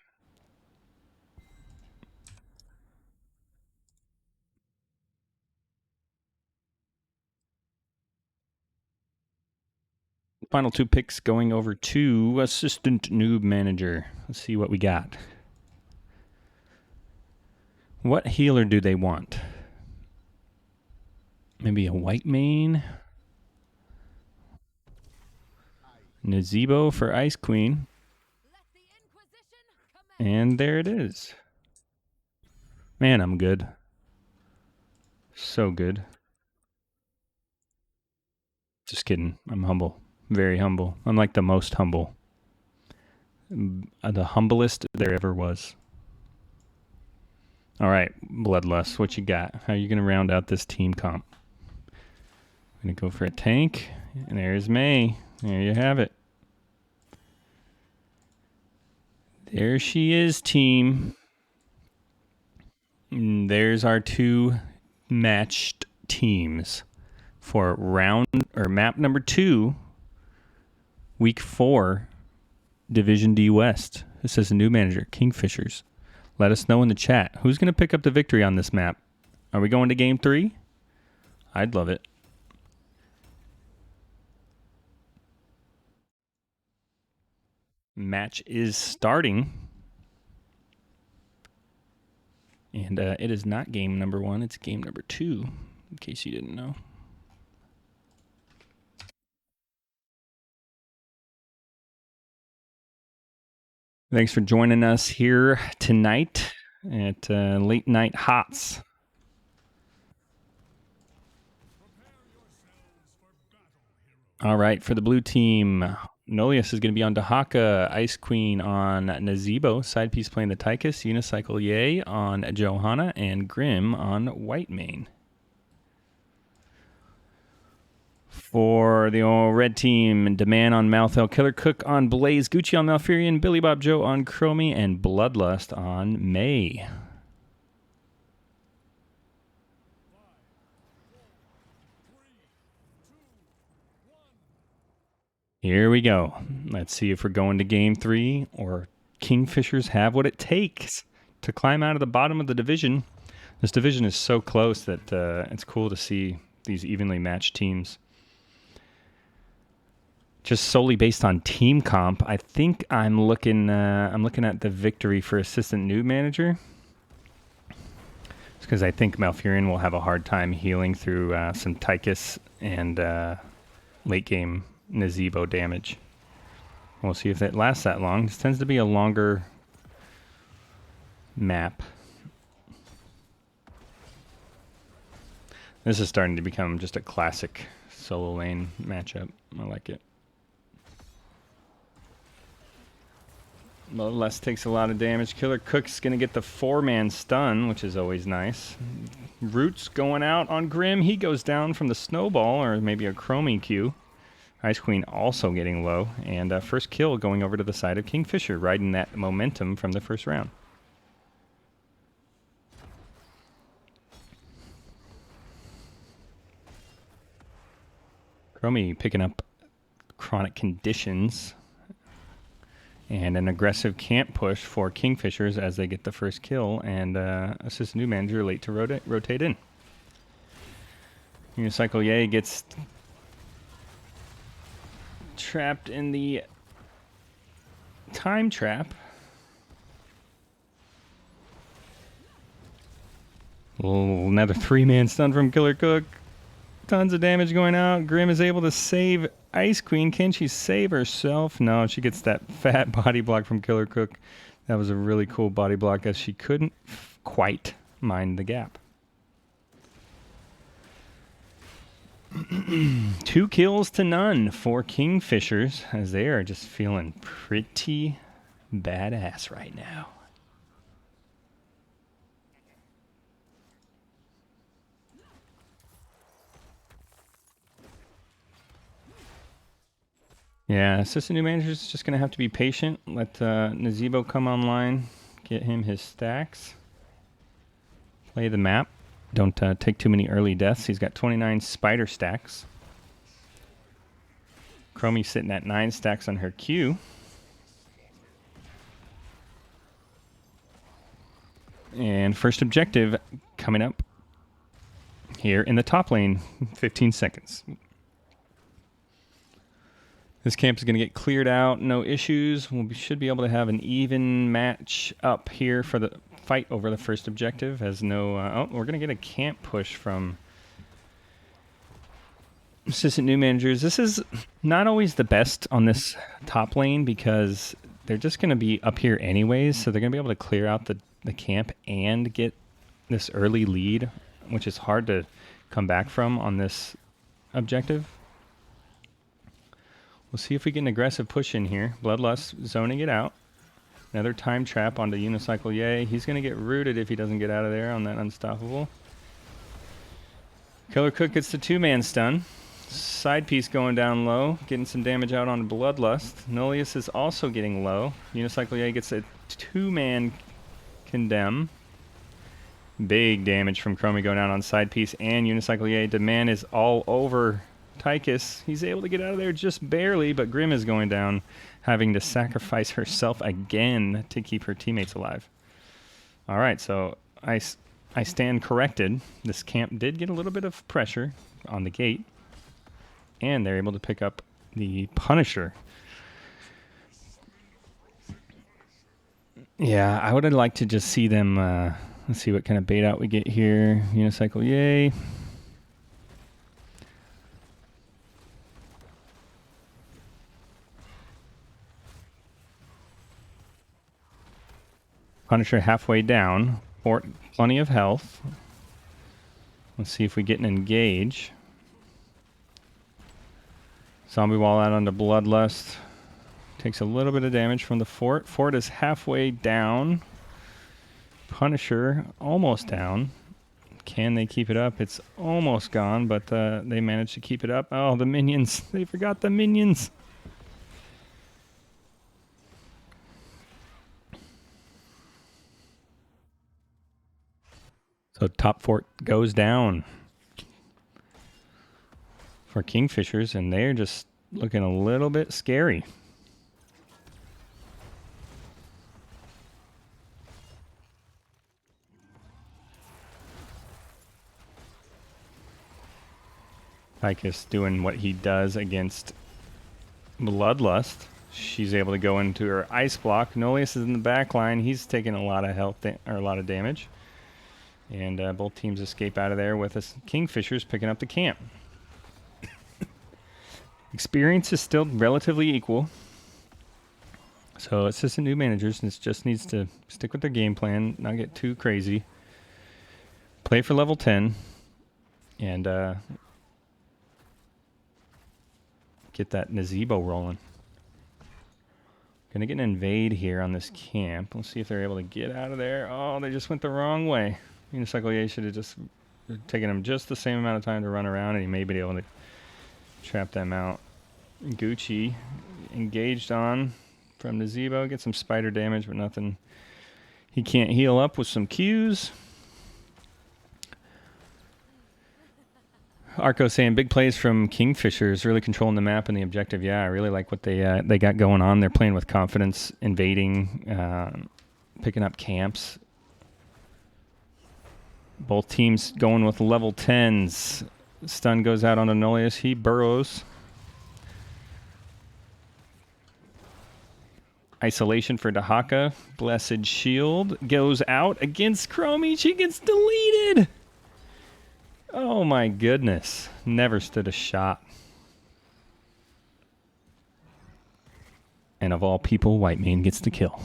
S1: Final 2 picks going over to assistant noob manager. Let's see what we got. What healer do they want? Maybe a white mane? Nazebo for Ice Queen. And there it is. Man, I'm good. So good. Just kidding. I'm humble. Very humble. I'm like the most humble. The humblest there ever was. All right, Bloodlust, what you got? How are you going to round out this team comp? I'm going to go for a tank. And there's May. There you have it. There she is, team. And there's our two matched teams for round or map number 2, week 4, Division D West. This is a new manager, Kingfishers. Let us know in the chat. Who's going to pick up the victory on this map? Are we going to game 3? I'd love it. Match is starting. And it is not game number 1. It's game number 2, in case you didn't know. Thanks for joining us here tonight at Late Night Hots. All right, for the blue team, Nolius is going to be on Dahaka, Ice Queen on Nazebo, Side Piece playing the Tychus, Unicycle Yay on Johanna, and Grim on Whitemane. For the red team, Demand on Malthel, Killer Cook on Blaze, Gucci on Malfurion, Billy Bob Joe on Chromie, and Bloodlust on May. Here we go. Let's see if we're going to game 3 or Kingfishers have what it takes to climb out of the bottom of the division. This division is so close that it's cool to see these evenly matched teams. Just solely based on team comp, I think I'm looking at the victory for assistant Newb manager. It's because I think Malfurion will have a hard time healing through some Tychus and late game Nazebo damage. We'll see if that lasts that long. This tends to be a longer map. This is starting to become just a classic solo lane matchup. I like it. Bloodlust takes a lot of damage. Killer Cook's going to get the 4-man stun, which is always nice. Roots going out on Grim. He goes down from the snowball, or maybe a Chromie Q. Ice Queen also getting low. And first kill going over to the side of Kingfisher, riding that momentum from the first round. Chromie picking up chronic conditions. And an aggressive camp push for Kingfishers as they get the first kill, and assistant new manager late to rotate in. Unicycle Yay gets trapped in the time trap. Oh, another 3-man stun from Killer Cook. Tons of damage going out. Grim is able to save Ice Queen. Can she save herself? No, she gets that fat body block from Killer Cook. That was a really cool body block as she couldn't quite mind the gap. 2 kills to none for Kingfishers as they are just feeling pretty badass right now. Yeah, assistant new manager is just going to have to be patient. Let Nazebo come online, get him his stacks, play the map. Don't take too many early deaths. He's got 29 spider stacks. Chromie sitting at 9 stacks on her Q. And first objective coming up here in the top lane, 15 seconds. This camp is going to get cleared out, no issues. We should be able to have an even match up here for the fight over the first objective. Has no, oh, we're going to get a camp push from assistant new managers. This is not always the best on this top lane because they're just going to be up here anyways. So they're going to be able to clear out the camp and get this early lead which is hard to come back from on this objective. We'll see if we get an aggressive push in here. Bloodlust zoning it out. Another time trap onto Unicycle Yay. He's going to get rooted if he doesn't get out of there on that Unstoppable. Killer Cook gets the 2-man stun. Side piece going down low, getting some damage out on Bloodlust. Nullius is also getting low. Unicycle Yay gets a 2-man condemn. Big damage from Chromie going down on side piece and Unicycle Yay. Demand is all over Tychus. He's able to get out of there just barely, but Grim is going down, having to sacrifice herself again to keep her teammates alive. All right, so I stand corrected. This camp did get a little bit of pressure on the gate, and they're able to pick up the Punisher. Yeah, I would have liked to just see them... let's see what kind of bait out we get here. Unicycle Yay. Punisher halfway down. Plenty of health. Let's see if we get an engage. Zombie wall out onto Bloodlust. Takes a little bit of damage from the fort. Fort is halfway down. Punisher almost down. Can they keep it up? It's almost gone, but they managed to keep it up. Oh, the minions. They forgot the minions. So top fort goes down for Kingfishers, and they're just looking a little bit scary. Tychus doing what he does against Bloodlust. She's able to go into her ice block. Nullius is in the back line. He's taking a lot of health or a lot of damage. And both teams escape out of there with us. Kingfishers picking up the camp. Experience is still relatively equal. So assistant new managers just needs to stick with their game plan, not get too crazy. Play for level 10. And get that Nazebo rolling. Gonna get an invade here on this camp. Let's see if they're able to get out of there. Oh, they just went the wrong way. Unicycle Yay should have just taken him just the same amount of time to run around, and he may be able to trap them out. Gucci engaged on from Nazebo. Get some spider damage, but nothing. He can't heal up with some Qs. Arco saying big plays from Kingfishers, really controlling the map and the objective. Yeah, I really like what they got going on. They're playing with confidence, invading, picking up camps. Both teams going with level 10s. Stun goes out on Nullius. He burrows. Isolation for Dahaka. Blessed Shield goes out against Chromie. She gets deleted. Oh my goodness. Never stood a shot. And of all people, Whitemane gets the kill.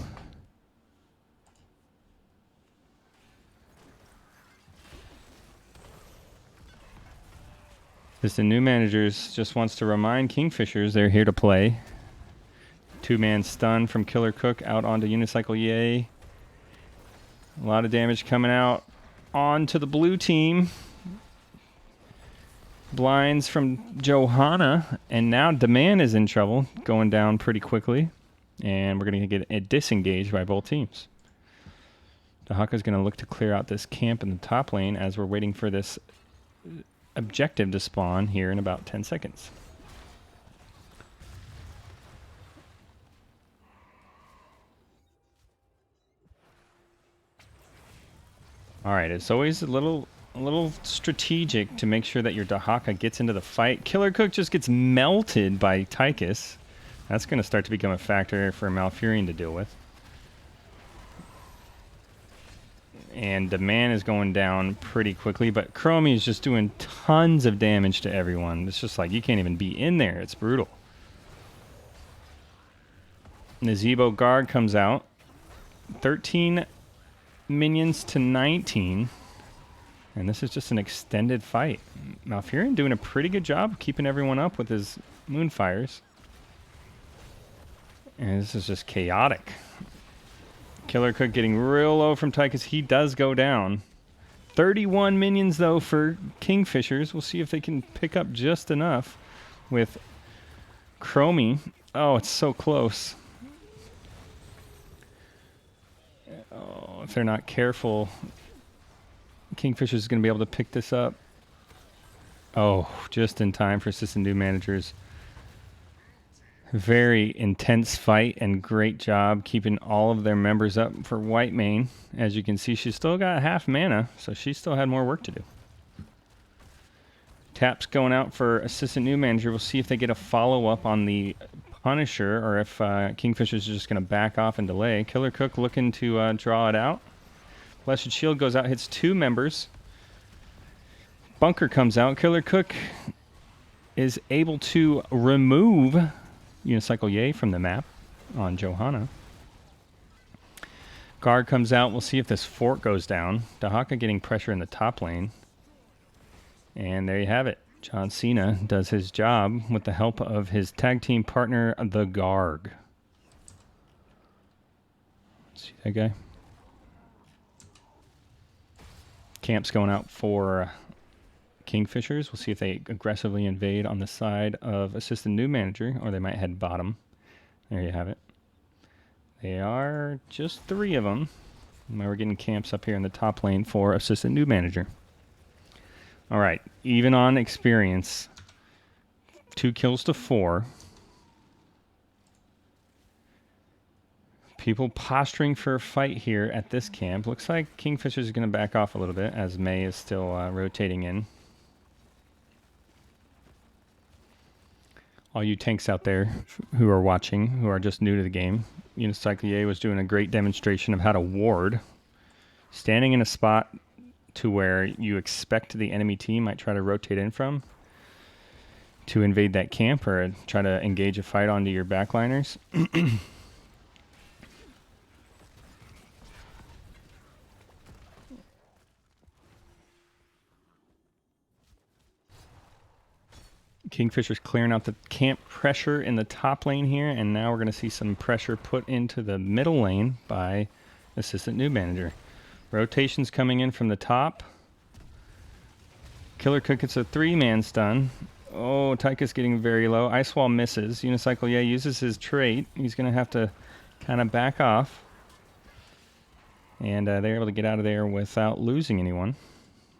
S1: The new managers just wants to remind Kingfishers they're here to play. 2-man stun from Killer Cook out onto Unicycle Yay. A lot of damage coming out onto the blue team. Blinds from Johanna, and now Demand is in trouble, going down pretty quickly. And we're going to get a disengage by both teams. Dahaka's going to look to clear out this camp in the top lane as we're waiting for this objective to spawn here in about 10 seconds. All right, it's always a little strategic to make sure that your Dahaka gets into the fight. Killer Cook just gets melted by Tychus. That's going to start to become a factor for Malfurion to deal with. And Demand is going down pretty quickly, but Chromie is just doing tons of damage to everyone. It's just like you can't even be in there. It's brutal. Nazebo Guard comes out. 13 minions to 19. And this is just an extended fight. Malfurion doing a pretty good job keeping everyone up with his Moonfires. And this is just chaotic. Killer Cook getting real low from Tychus. He does go down. 31 minions, though, for Kingfishers. We'll see if they can pick up just enough with Chromie. Oh, it's so close. Oh, if they're not careful, Kingfishers is going to be able to pick this up. Oh, just in time for Assistant New Managers. Very intense fight and great job keeping all of their members up for Whitemane. As you can see, she's still got half mana, so she still had more work to do. Taps going out for Assistant New Manager. We'll see if they get a follow-up on the Punisher or if Kingfishers are just going to back off and delay. Killer Cook looking to draw it out. Blessed Shield goes out, hits 2 members. Bunker comes out. Killer Cook is able to remove Unicycle Yay from the map on Johanna. Guard comes out. We'll see if this fort goes down. Dahaka getting pressure in the top lane. And there you have it. John Cena does his job with the help of his tag team partner, the Garg. See that guy? Camp's going out for Kingfishers. We'll see if they aggressively invade on the side of Assistant New Manager, or they might head bottom. There you have it. They are just 3 of them. Now we're getting camps up here in the top lane for Assistant New Manager. All right, even on experience, 2 kills to 4. People posturing for a fight here at this camp. Looks like Kingfishers is going to back off a little bit as May is still rotating in. All you tanks out there who are watching, who are just new to the game, Unicycle was doing a great demonstration of how to ward. Standing in a spot to where you expect the enemy team might try to rotate in from to invade that camp or try to engage a fight onto your backliners. Kingfisher's clearing out the camp pressure in the top lane here, and now we're going to see some pressure put into the middle lane by Assistant New Manager. Rotations coming in from the top. Killer Cook gets a 3-man stun. Oh, Tychus getting very low. Ice Wall misses. Unicycle uses his trait. He's going to have to kind of back off. And they're able to get out of there without losing anyone.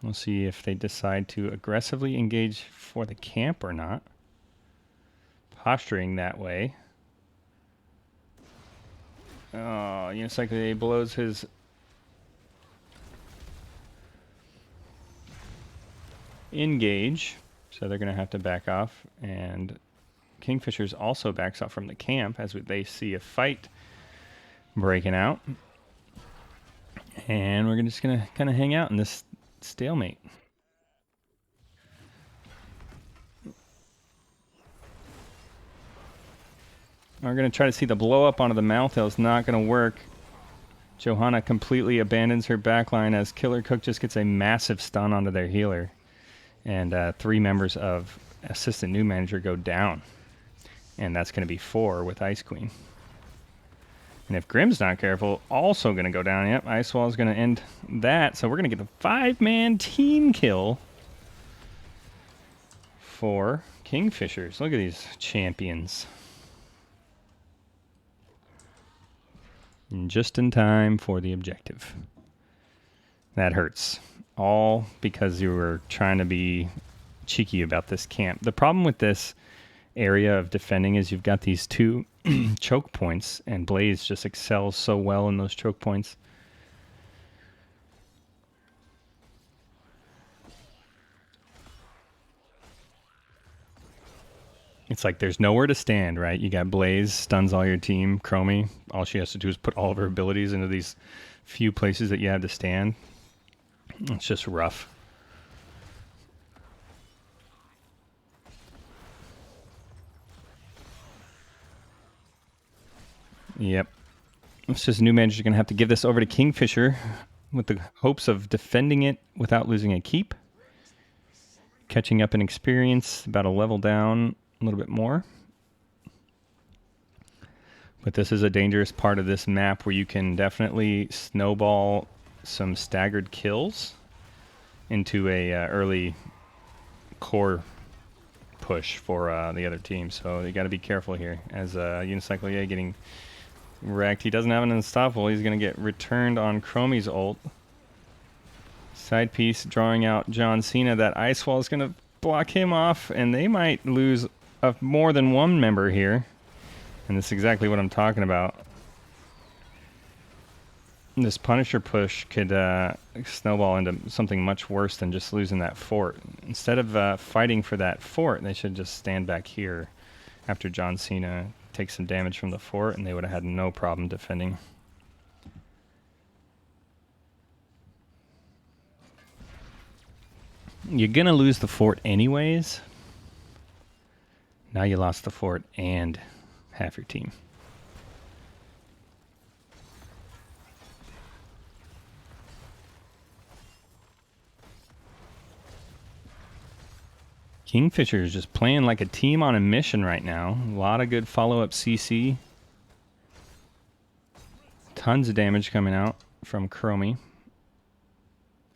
S1: We'll see if they decide to aggressively engage for the camp or not. Posturing that way. Oh, Unicycle blows his engage, so they're going to have to back off. And Kingfishers also backs off from the camp as they see a fight breaking out. And we're just going to kind of hang out in this stalemate. We're going to try to see the blow up onto the Malthael. It's not going to work. Johanna completely abandons her backline as Killer Cook just gets a massive stun onto their healer. And 3 members of Assistant New Manager go down. And that's going to be 4 with Ice Queen. And if Grimm's not careful, also going to go down. Yep, Ice Wall is going to end that. So we're going to get a 5-man team kill for Kingfishers. Look at these champions. And just in time for the objective. That hurts. All because you were trying to be cheeky about this camp. The problem with this area of defending is you've got these 2 choke points, and Blaze just excels so well in those choke points. It's like there's nowhere to stand, right? You got Blaze, stuns all your team. Chromie, all she has to do is put all of her abilities into these few places that you have to stand. It's just rough. Yep. It's just New Manager's going to have to give this over to Kingfisher. with the hopes of defending it without losing a keep. Catching up in experience, about a level down a little bit more. But this is a dangerous part of this map where you can definitely snowball some staggered kills into a early core push for the other team. So you got to be careful here. As Unicycle EA getting wrecked. He doesn't have an unstoppable. He's going to get returned on Chromie's ult. Side piece drawing out John Cena. That ice wall is going to block him off, and they might lose more than one member here. And this is exactly what I'm talking about. This Punisher push could snowball into something much worse than just losing that fort. Instead of fighting for that fort, they should just stand back here after John Cena takes some damage from the fort, and they would have had no problem defending. You're going to lose the fort anyways. Now you lost the fort and half your team. Kingfishers just playing like a team on a mission right now. A lot of good follow-up CC. Tons of damage coming out from Chromie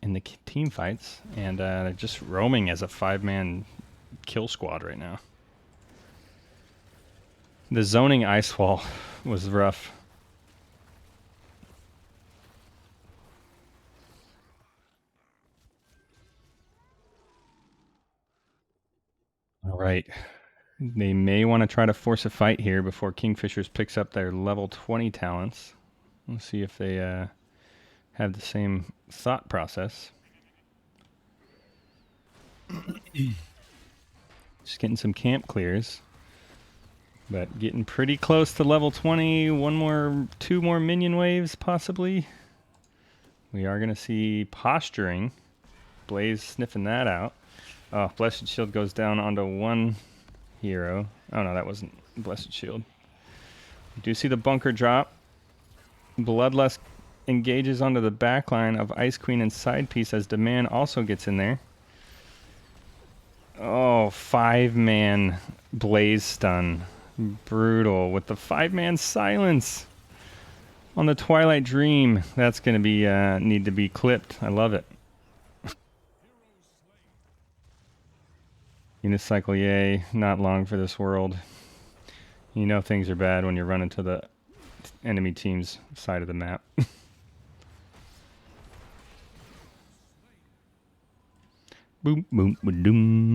S1: in the team fights. And they're just roaming as a 5-man kill squad right now. The zoning ice wall was rough. All right. They may want to try to force a fight here before Kingfishers picks up their level 20 talents. We'll see if they have the same thought process. Just getting some camp clears. But getting pretty close to level 20. Two more minion waves, possibly. We are going to see posturing. Blaze sniffing that out. Oh, Blessed Shield goes down onto one hero. Oh, no, that wasn't Blessed Shield. You do see the bunker drop. Bloodlust engages onto the backline of Ice Queen and Side Piece as Demand also gets in there. Oh, 5-man Blaze stun. Brutal. With the 5-man silence on the Twilight Dream. That's going to be need to be clipped. I love it. Unicycle EA, not long for this world. You know things are bad when you're running to the enemy team's side of the map. Boom, boom, doom.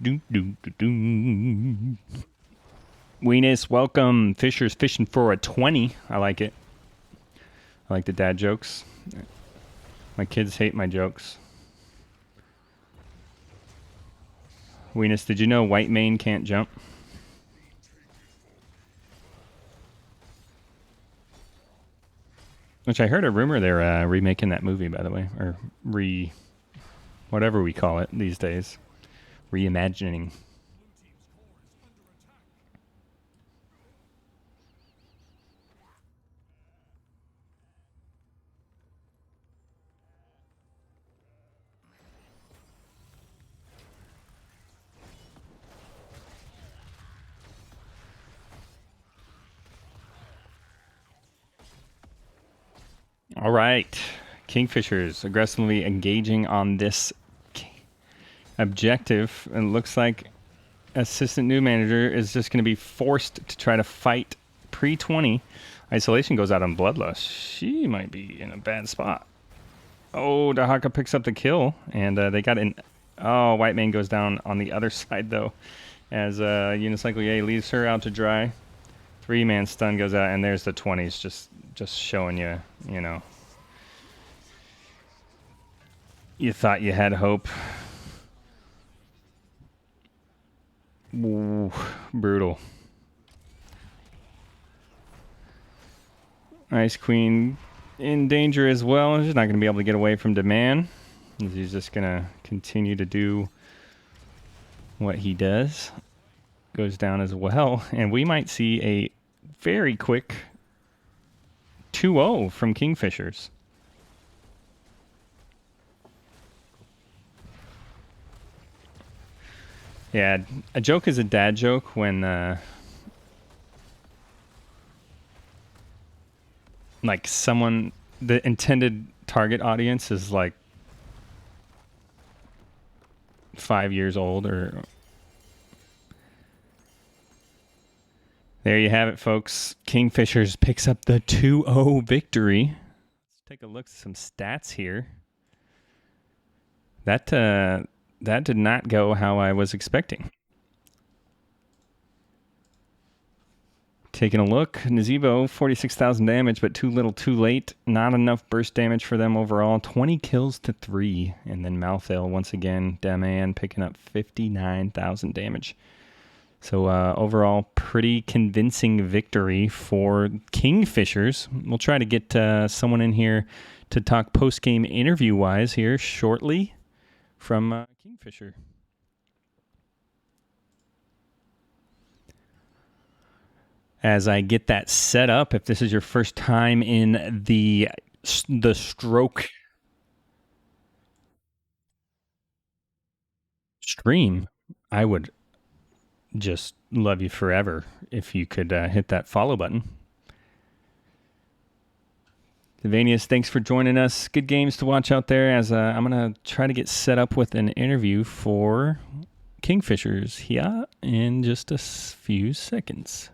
S1: Doom, doom, doom. Weenus, welcome. Fisher's fishing for a 20. I like it. I like the dad jokes. My kids hate my jokes. Weenus, did you know White Mane can't jump? Which I heard a rumor they're remaking that movie, by the way. Or whatever we call it these days. Reimagining. All right. Kingfishers aggressively engaging on this objective. And it looks like Assistant New Manager is just going to be forced to try to fight pre-20. Isolation goes out on Bloodlust. She might be in a bad spot. Oh, Dahaka picks up the kill. And they got in. Oh, White Mane goes down on the other side, though. As Unicycle EA leaves her out to dry. 3-man stun goes out. And there's the 20s just showing you, you know. You thought you had hope. Ooh, brutal. Ice Queen in danger as well. She's not going to be able to get away from Demand. He's just going to continue to do what he does. Goes down as well. And we might see a very quick 2-0 from Kingfishers. Yeah, a joke is a dad joke when like someone, the intended target audience is like 5 years old or... There you have it, folks. Kingfishers picks up the 2-0 victory. Let's take a look at some stats here. That did not go how I was expecting. Taking a look, Nazeebo, 46,000 damage, but too little too late. Not enough burst damage for them overall. 20 kills to 3. And then Malthael, once again, Daman picking up 59,000 damage. So overall, pretty convincing victory for Kingfishers. We'll try to get someone in here to talk post-game interview-wise here shortly from Kingfisher. As I get that set up, if this is your first time in the Stroke stream, I would just love you forever if you could hit that follow button. Devanius, thanks for joining us. Good games to watch out there as I'm going to try to get set up with an interview for Kingfishers here in just a few seconds.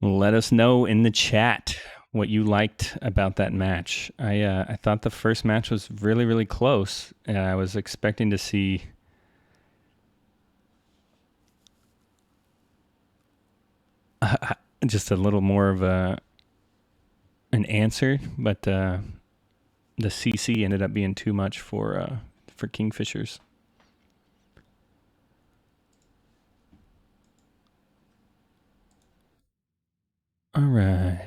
S1: Let us know in the chat what you liked about that match. I thought the first match was really, really close, and I was expecting to see just a little more of an answer, but the CC ended up being too much for Kingfishers. All right.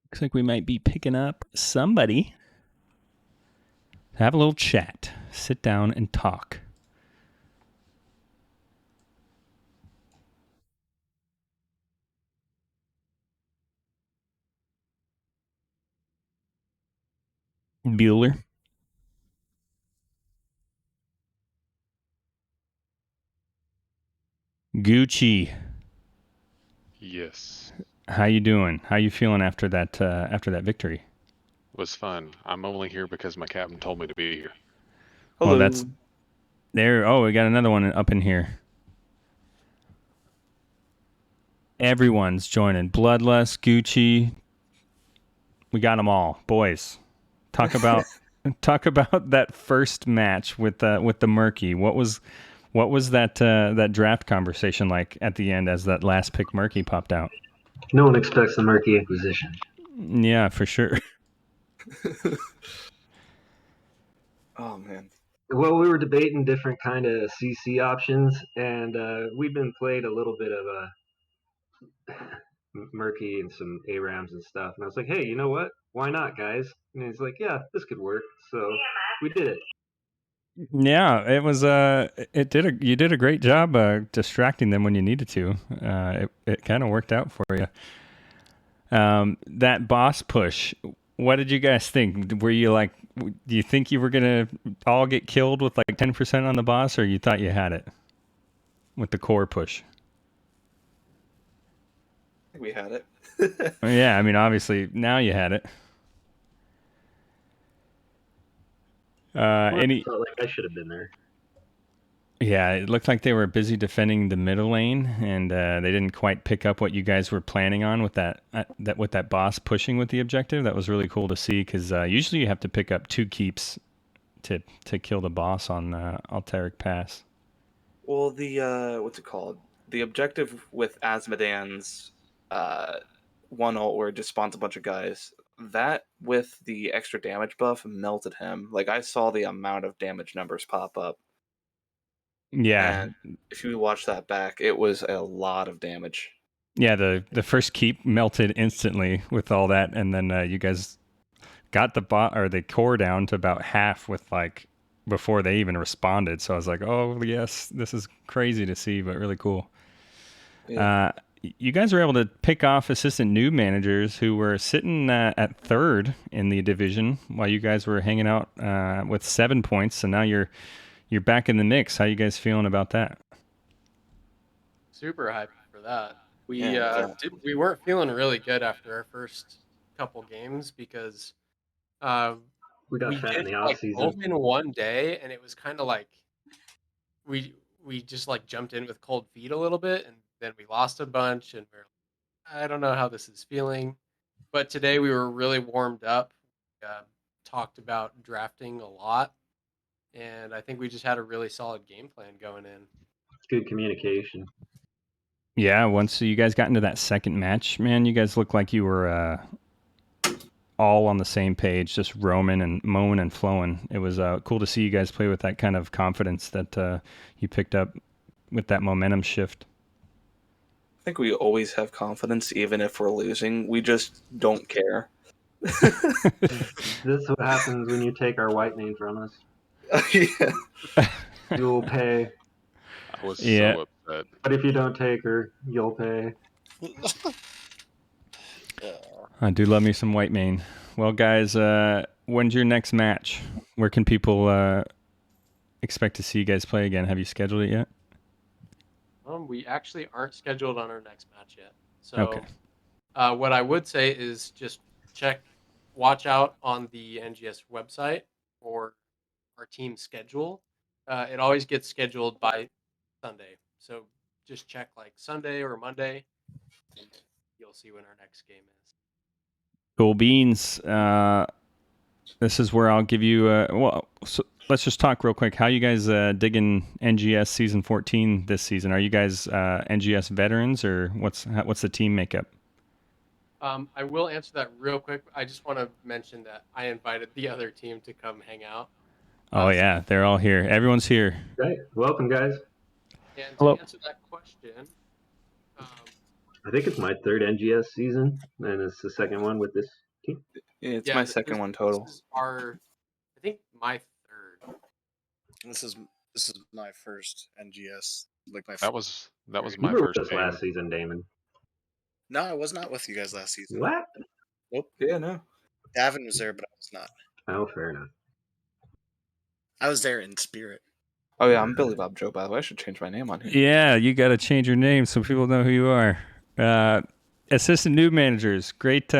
S1: Looks like we might be picking up somebody. Have a little chat. Sit down and talk. Bueller. Gucci.
S2: Yes.
S1: How you doing? How you feeling after that victory?
S2: It was fun. I'm only here because my captain told me to be here.
S3: Hello.
S1: Well, that's there. Oh, we got another one up in here. Everyone's joining. Bloodlust, Gucci. We got them all, boys. Talk about that first match with the Murky. What was that draft conversation like at the end as that last pick Murky popped out?
S4: No one expects the Murky Inquisition.
S1: Yeah, for sure.
S3: Oh man.
S4: Well, we were debating different kind of CC options, and we've been played a little bit of Murky and some ARAMs and stuff. And I was like, hey, you know what? Why not, guys? And he's like, yeah, this could work. So we did it.
S1: Yeah, it was. You did a great job distracting them when you needed to. It kind of worked out for you. That boss push. What did you guys think? Were you like, do you think you were gonna all get killed with like 10% on the boss, or you thought you had it with the core push?
S3: I think we had it.
S1: Yeah, I mean, obviously now you had it.
S4: I felt like I should have been there.
S1: Yeah, it looked like they were busy defending the middle lane, and they didn't quite pick up what you guys were planning on with that boss pushing with the objective. That was really cool to see because usually you have to pick up 2 keeps to kill the boss on Alteric Pass.
S3: Well, the what's it called? The objective with Asmodan's one ult where it just spawns a bunch of guys. That with the extra damage buff melted him. Like I saw the amount of damage numbers pop up.
S1: Yeah,
S3: And if you watch that back, it was a lot of damage.
S1: yeah. The first keep melted instantly with all that, and then you guys got the bot or the core down to about half with like before they even responded. So I was like, oh yes, this is crazy to see, but really cool.
S3: Yeah.
S1: You guys were able to pick off assistant Newb managers who were sitting at third in the division while you guys were hanging out with 7 points. So now you're back in the mix. How you guys feeling about that?
S5: Super hyped for that. We
S3: Yeah,
S5: we weren't feeling really good after our first couple games because
S4: We got fat in
S5: did
S4: the off
S5: like both
S4: season.
S5: in one day, and it was kind of like we just like jumped in with cold feet a little bit, and then we lost a bunch, and we're I don't know how this is feeling. But today we were really warmed up. Uh, Talked about drafting a lot, and I think we just had a really solid game plan going in.
S4: Good communication.
S1: Yeah, once you guys got into that second match, man, you guys looked like you were all on the same page, just roaming and mowing and flowing. It was cool to see you guys play with that kind of confidence that you picked up with that momentum shift.
S3: I think we always have confidence, even if we're losing. We just don't care.
S4: This is what happens when you take our white name from us.
S3: Yeah.
S4: You'll pay.
S2: I was
S1: Yeah.
S2: so upset.
S4: But if you don't take her, you'll pay.
S1: I do love me some white mane. Well, guys, when's your next match? Where can people expect to see you guys play again? Have you scheduled it yet?
S5: We actually aren't scheduled on our next match yet. So,
S1: Okay.
S5: What I would say is just watch out on the NGS website for our team schedule. It always gets scheduled by Sunday. So just check like Sunday or Monday, and you'll see when our next game is.
S1: Cool beans. This is where I'll give you. So let's just talk real quick. How you guys digging NGS season 14 this season? Are you guys NGS veterans, or what's the team makeup?
S5: I will answer that real quick. I just want to mention that I invited the other team to come hang out.
S1: Oh yeah, they're all here. Everyone's here.
S4: Great. Welcome, guys.
S5: And to
S6: Hello.
S5: answer that question,
S4: I think it's my third NGS season, and it's the second one with this team.
S3: Yeah, it's my second one total.
S5: This is I think my third.
S6: This is my first NGS. Like my
S2: That was
S4: You
S2: my
S4: were
S2: first
S4: with us
S2: game.
S4: last season, Damon.
S6: No, I was not with you guys last season.
S4: What?
S3: Yeah, no.
S6: Davin was there, but I was not.
S4: Oh, fair enough.
S6: I was there in spirit.
S3: Oh yeah, I'm Billy Bob Joe. By the way, I should change my name on here.
S1: Yeah, you got to change your name so people know who you are. Assistant Newb managers, great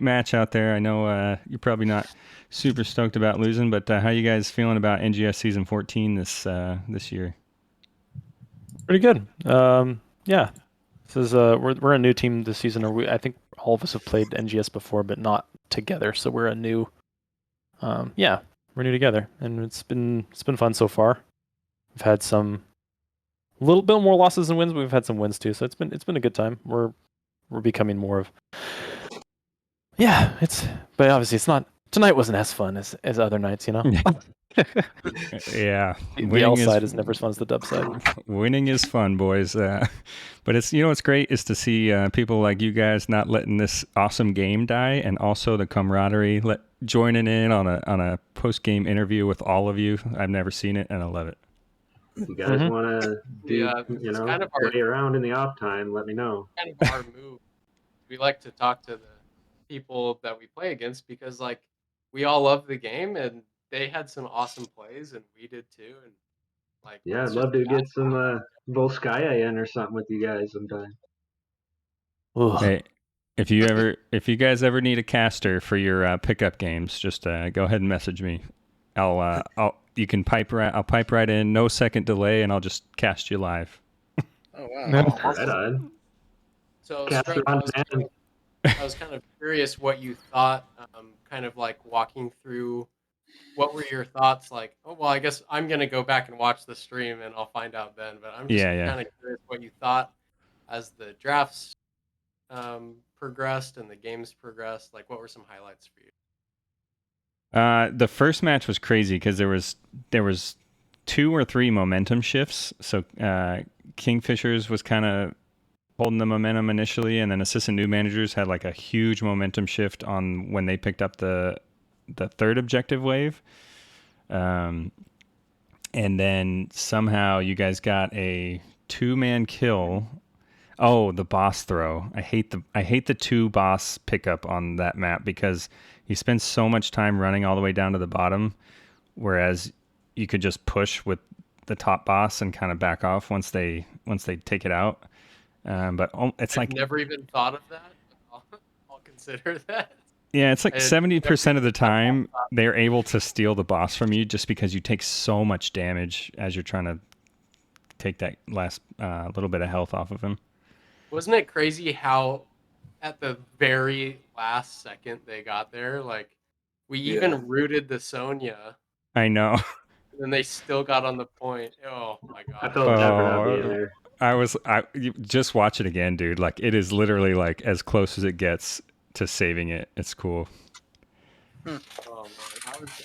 S1: match out there. I know you're probably not super stoked about losing, but how you guys feeling about NGS season 14 this year?
S7: Pretty good. Yeah, this is we're a new team this season. I think all of us have played NGS before, but not together. So we're a new. Yeah, we're new together, and it's been fun so far. We've had some little bit more losses than wins, but we've had some wins too. So it's been a good time. We're becoming more of. Yeah, but obviously it's not. Tonight wasn't as fun as other nights, you know.
S1: Yeah,
S7: The L side is never as fun as the dub side.
S1: Winning is fun, boys. But it's what's great is to see people like you guys not letting this awesome game die, and also the camaraderie, joining in on a post game interview with all of you. I've never seen it, and I love it.
S4: If you guys want to
S5: it's kind of
S4: play around in the off time, let me know.
S5: Kind of our move. We like to talk to the people that we play against because like we all love the game and they had some awesome plays and we did too, and like
S4: Yeah, I'd love to get some Volskaya in or something with you guys sometime.
S1: Hey, if you guys ever need a caster for your pickup games, just go ahead and message me. I'll pipe right in, no second delay, and I'll just cast you live.
S6: Oh wow!
S4: Right on.
S5: So
S4: Caster on demand.
S5: I was kind of curious what you thought, kind of like walking through. What were your thoughts like? Oh well, I guess I'm gonna go back and watch the stream and I'll find out then. But I'm just kind of curious what you thought as the drafts progressed and the games progressed? Like, what were some highlights for you?
S1: The first match was crazy because there was 2 or 3 momentum shifts. So Kingfishers was kind of holding the momentum initially, and then assistant new managers had like a huge momentum shift on when they picked up the third objective wave. And then somehow you guys got a 2-man kill. Oh, the boss throw. I hate the 2 boss pickup on that map because you spend so much time running all the way down to the bottom, whereas you could just push with the top boss and kind of back off once they take it out. But it's
S5: I've
S1: like
S5: never even thought of that. I'll consider that.
S1: yeah, it's like
S5: I had
S1: 70% of the
S5: never
S1: time
S5: thought
S1: they're able to steal the boss from you just because you take so much damage as you're trying to take that last little bit of health off of him.
S5: Wasn't it crazy how at the very last second they got there? Like, we even rooted the Sonya,
S1: I know.
S5: and then they still got on the point. Oh my
S4: I
S5: god.
S4: felt bad for not being there.
S1: You just watch it again, dude. Like it is literally like as close as it gets to saving it. It's cool.
S5: Oh man,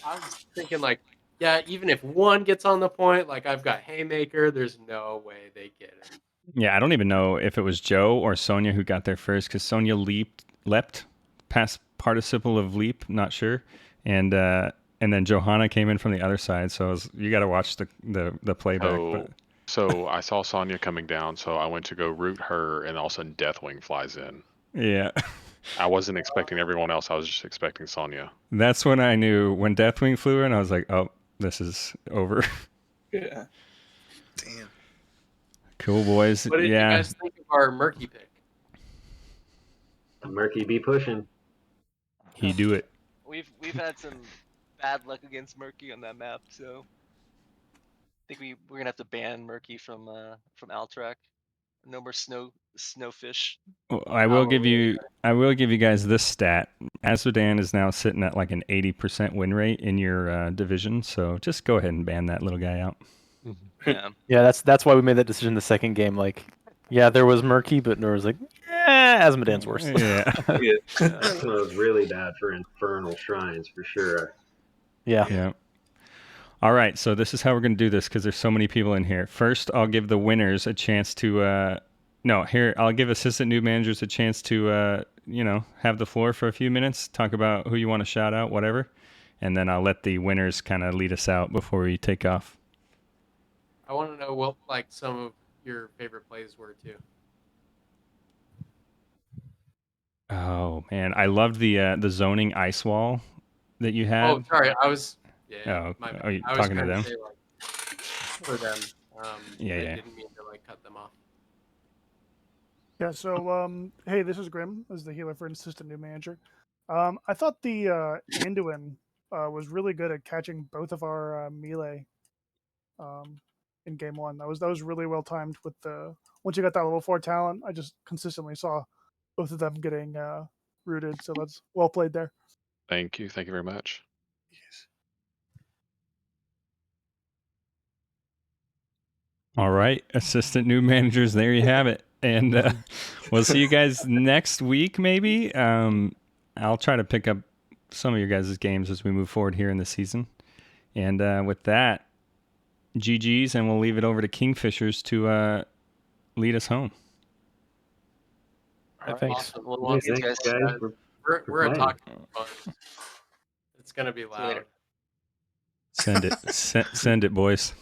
S5: I was thinking like, yeah, even if one gets on the point, like I've got Haymaker, there's no way they get it.
S1: Yeah, I don't even know if it was Joe or Sonya who got there first because Sonya leapt past participle of leap, not sure, and then Johanna came in from the other side. So you got to watch the playback.
S2: Oh, so I saw Sonya coming down, so I went to go root her, and all of a sudden Deathwing flies in.
S1: Yeah.
S2: I wasn't expecting everyone else. I was just expecting Sonya.
S1: That's when I knew when Deathwing flew in. I was like, oh, this is over.
S3: Yeah.
S6: Damn.
S1: Cool, boys.
S5: What did you guys think of our Murky pick?
S4: Murky be pushing.
S1: He do it.
S8: We've had some bad luck against Murky on that map, so I think we're gonna have to ban Murky from Alterac. No more snowfish.
S1: Well, I will give you guys this stat. Azmodan is now sitting at like an 80% win rate in your division, so just go ahead and ban that little guy out.
S8: Yeah.
S7: Yeah, that's why we made that decision the second game. Like, yeah, there was Murky, but there was like, Azmodan's worse.
S1: Yeah.
S4: That was really bad for Infernal Shrines for sure.
S7: Yeah.
S1: Yeah. All right, so this is how we're going to do this because there's so many people in here. First, I'll give the winners a chance to I'll give assistant new managers a chance to have the floor for a few minutes, talk about who you want to shout out, whatever, and then I'll let the winners kind of lead us out before we take off.
S5: I want to know what like some of your favorite plays were too.
S1: Oh man, I loved the zoning ice wall that you had.
S5: Oh, sorry, I was. Yeah,
S1: Oh,
S5: my bad.
S1: are you
S5: I was
S1: talking to
S5: trying
S1: them?
S5: Say, like, for them.
S1: Yeah,
S5: I
S1: yeah.
S5: didn't mean to like cut them off.
S9: Yeah, so hey, this is Grim as the healer for assistant new manager. I thought the Anduin was really good at catching both of our melee in game one. That was really well timed with the once you got that level 4 talent, I just consistently saw both of them getting rooted. So that's well played there.
S2: Thank you very much.
S6: Yes.
S1: All right, assistant new managers, there you have it. And we'll see you guys next week, maybe. I'll try to pick up some of your guys' games as we move forward here in the season. And with that, GG's, and we'll leave it over to Kingfishers to lead us home.
S7: All right, thanks.
S5: Awesome. Well,
S8: Thanks,
S4: Thanks,
S8: guys.
S4: guys.
S5: we're a
S4: playing.
S5: talking bunch. It's gonna be
S8: you
S5: loud.
S8: later.
S1: Send it. Send it, boys.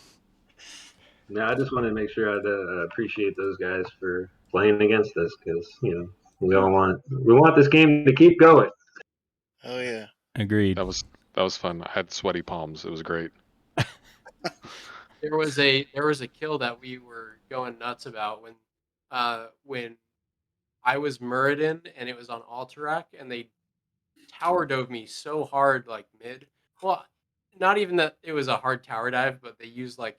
S4: No, I just wanted to make sure I appreciate those guys for playing against us because we want this game to keep going.
S6: Oh yeah.
S1: Agreed.
S2: That was fun. I had sweaty palms. It was great.
S5: There was a kill that we were going nuts about when I was Muradin and it was on Alterac and they tower dove me so hard like mid. Well, not even that it was a hard tower dive, but they used like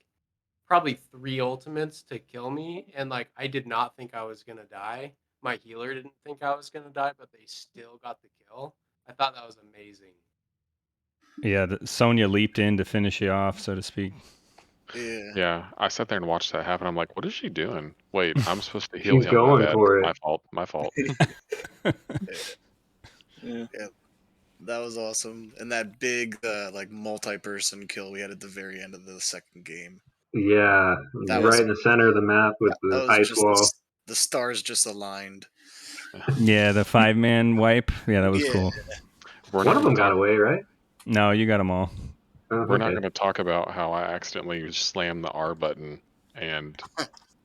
S5: probably 3 ultimates to kill me, and like I did not think I was gonna die. My healer didn't think I was gonna die, but they still got the kill. I thought that was amazing.
S1: Yeah, Sonya leaped in to finish you off, so to speak.
S6: Yeah.
S2: Yeah, I sat there and watched that happen. I'm like, what is she doing? Wait, I'm supposed to heal
S4: She's
S2: him. My
S4: going
S2: bad.
S4: for it.
S2: My fault. My fault.
S3: Yeah.
S6: That was awesome. And that big like multi-person kill we had at the very end of the second game.
S4: Yeah,
S6: That
S4: right
S6: was
S4: in the center of the map with
S6: that
S4: the
S6: was
S4: ice
S6: just
S4: wall.
S6: the stars just aligned.
S1: Yeah, the 5-man wipe. Yeah, that was
S6: Yeah.
S1: cool.
S2: We're
S4: One
S2: not
S4: of
S2: gonna
S4: them got
S2: talk.
S4: away, right?
S1: No, you got them all.
S4: Oh,
S2: We're not
S4: okay.
S2: going to talk about how I accidentally slammed the R button and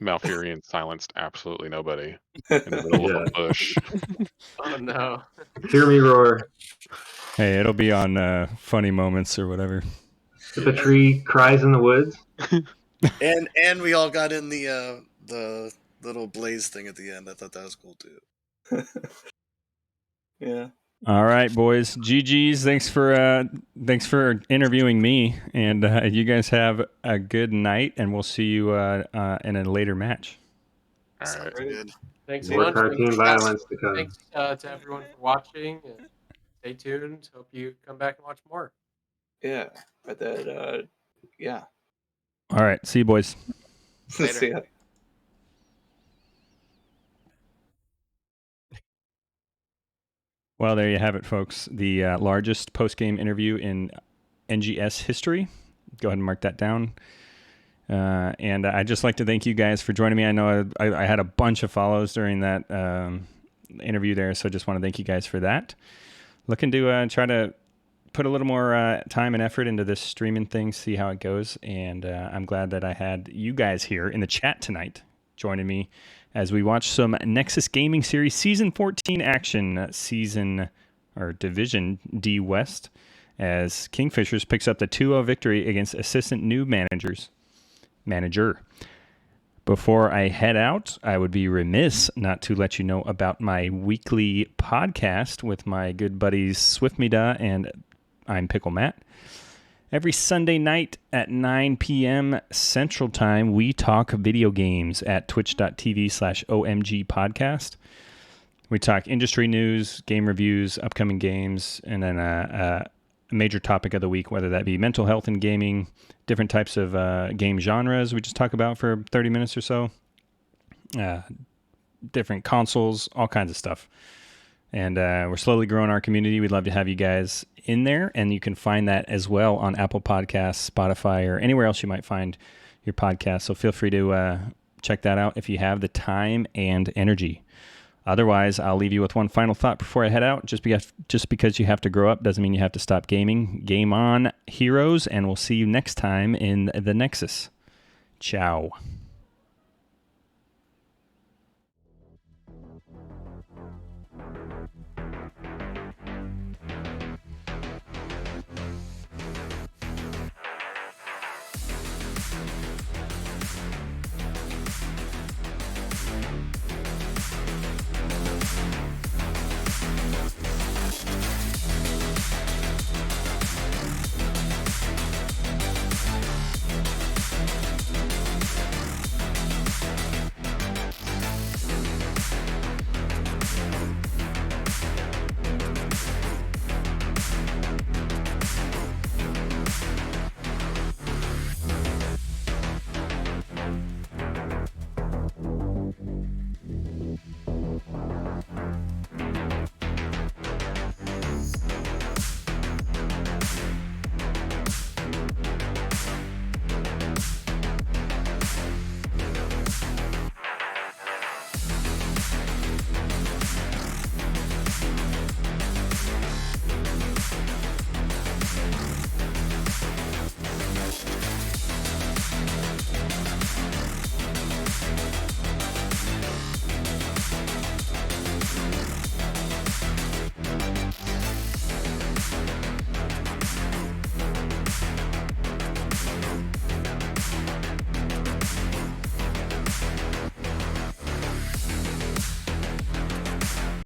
S2: Malfurion silenced absolutely nobody in the middle of
S4: Yeah.
S2: a bush.
S5: Oh no.
S4: Hear me roar.
S1: Hey, it'll be on Funny Moments or whatever.
S4: If a tree cries in the woods.
S6: And we all got in the little blaze thing at the end. I thought that was cool too.
S3: Yeah.
S1: All right, boys. GG's. Thanks for interviewing me, and you guys have a good night, and we'll see you in a later match.
S2: All
S6: Sounds
S2: right.
S6: good.
S5: Thanks a
S4: More
S5: bunch.
S4: cartoon violence to come.
S5: Thanks to everyone for watching. And stay tuned. Hope you come back and watch more.
S3: Yeah. But that, yeah.
S1: All right. See you, boys.
S8: Later.
S3: See ya.
S1: Well, there you have it, folks. The largest post-game interview in NGS history. Go ahead and mark that down. And I'd just like to thank you guys for joining me. I know I had a bunch of follows during that interview there, so I just want to thank you guys for that. Looking to try to put a little more time and effort into this streaming thing, see how it goes. And I'm glad that I had you guys here in the chat tonight joining me as we watch some Nexus Gaming Series Season 14 action, Division D West, as Kingfishers picks up the 2-0 victory against assistant Newb manager. Before I head out, I would be remiss not to let you know about my weekly podcast with my good buddies Swiftmeda and I'm Pickle Matt. Every Sunday night at 9 p.m. Central Time, we talk video games at twitch.tv/OMG podcast. We talk industry news, game reviews, upcoming games, and then a major topic of the week, whether that be mental health in gaming, different types of game genres we just talk about for 30 minutes or so, different consoles, all kinds of stuff. And we're slowly growing our community. We'd love to have you guys in there, and you can find that as well on Apple Podcasts, Spotify, or anywhere else you might find your podcast. So feel free to check that out if you have the time and energy. Otherwise, I'll leave you with one final thought before I head out. Just because you have to grow up doesn't mean you have to stop gaming. Game on, heroes, and we'll see you next time in the Nexus. Ciao.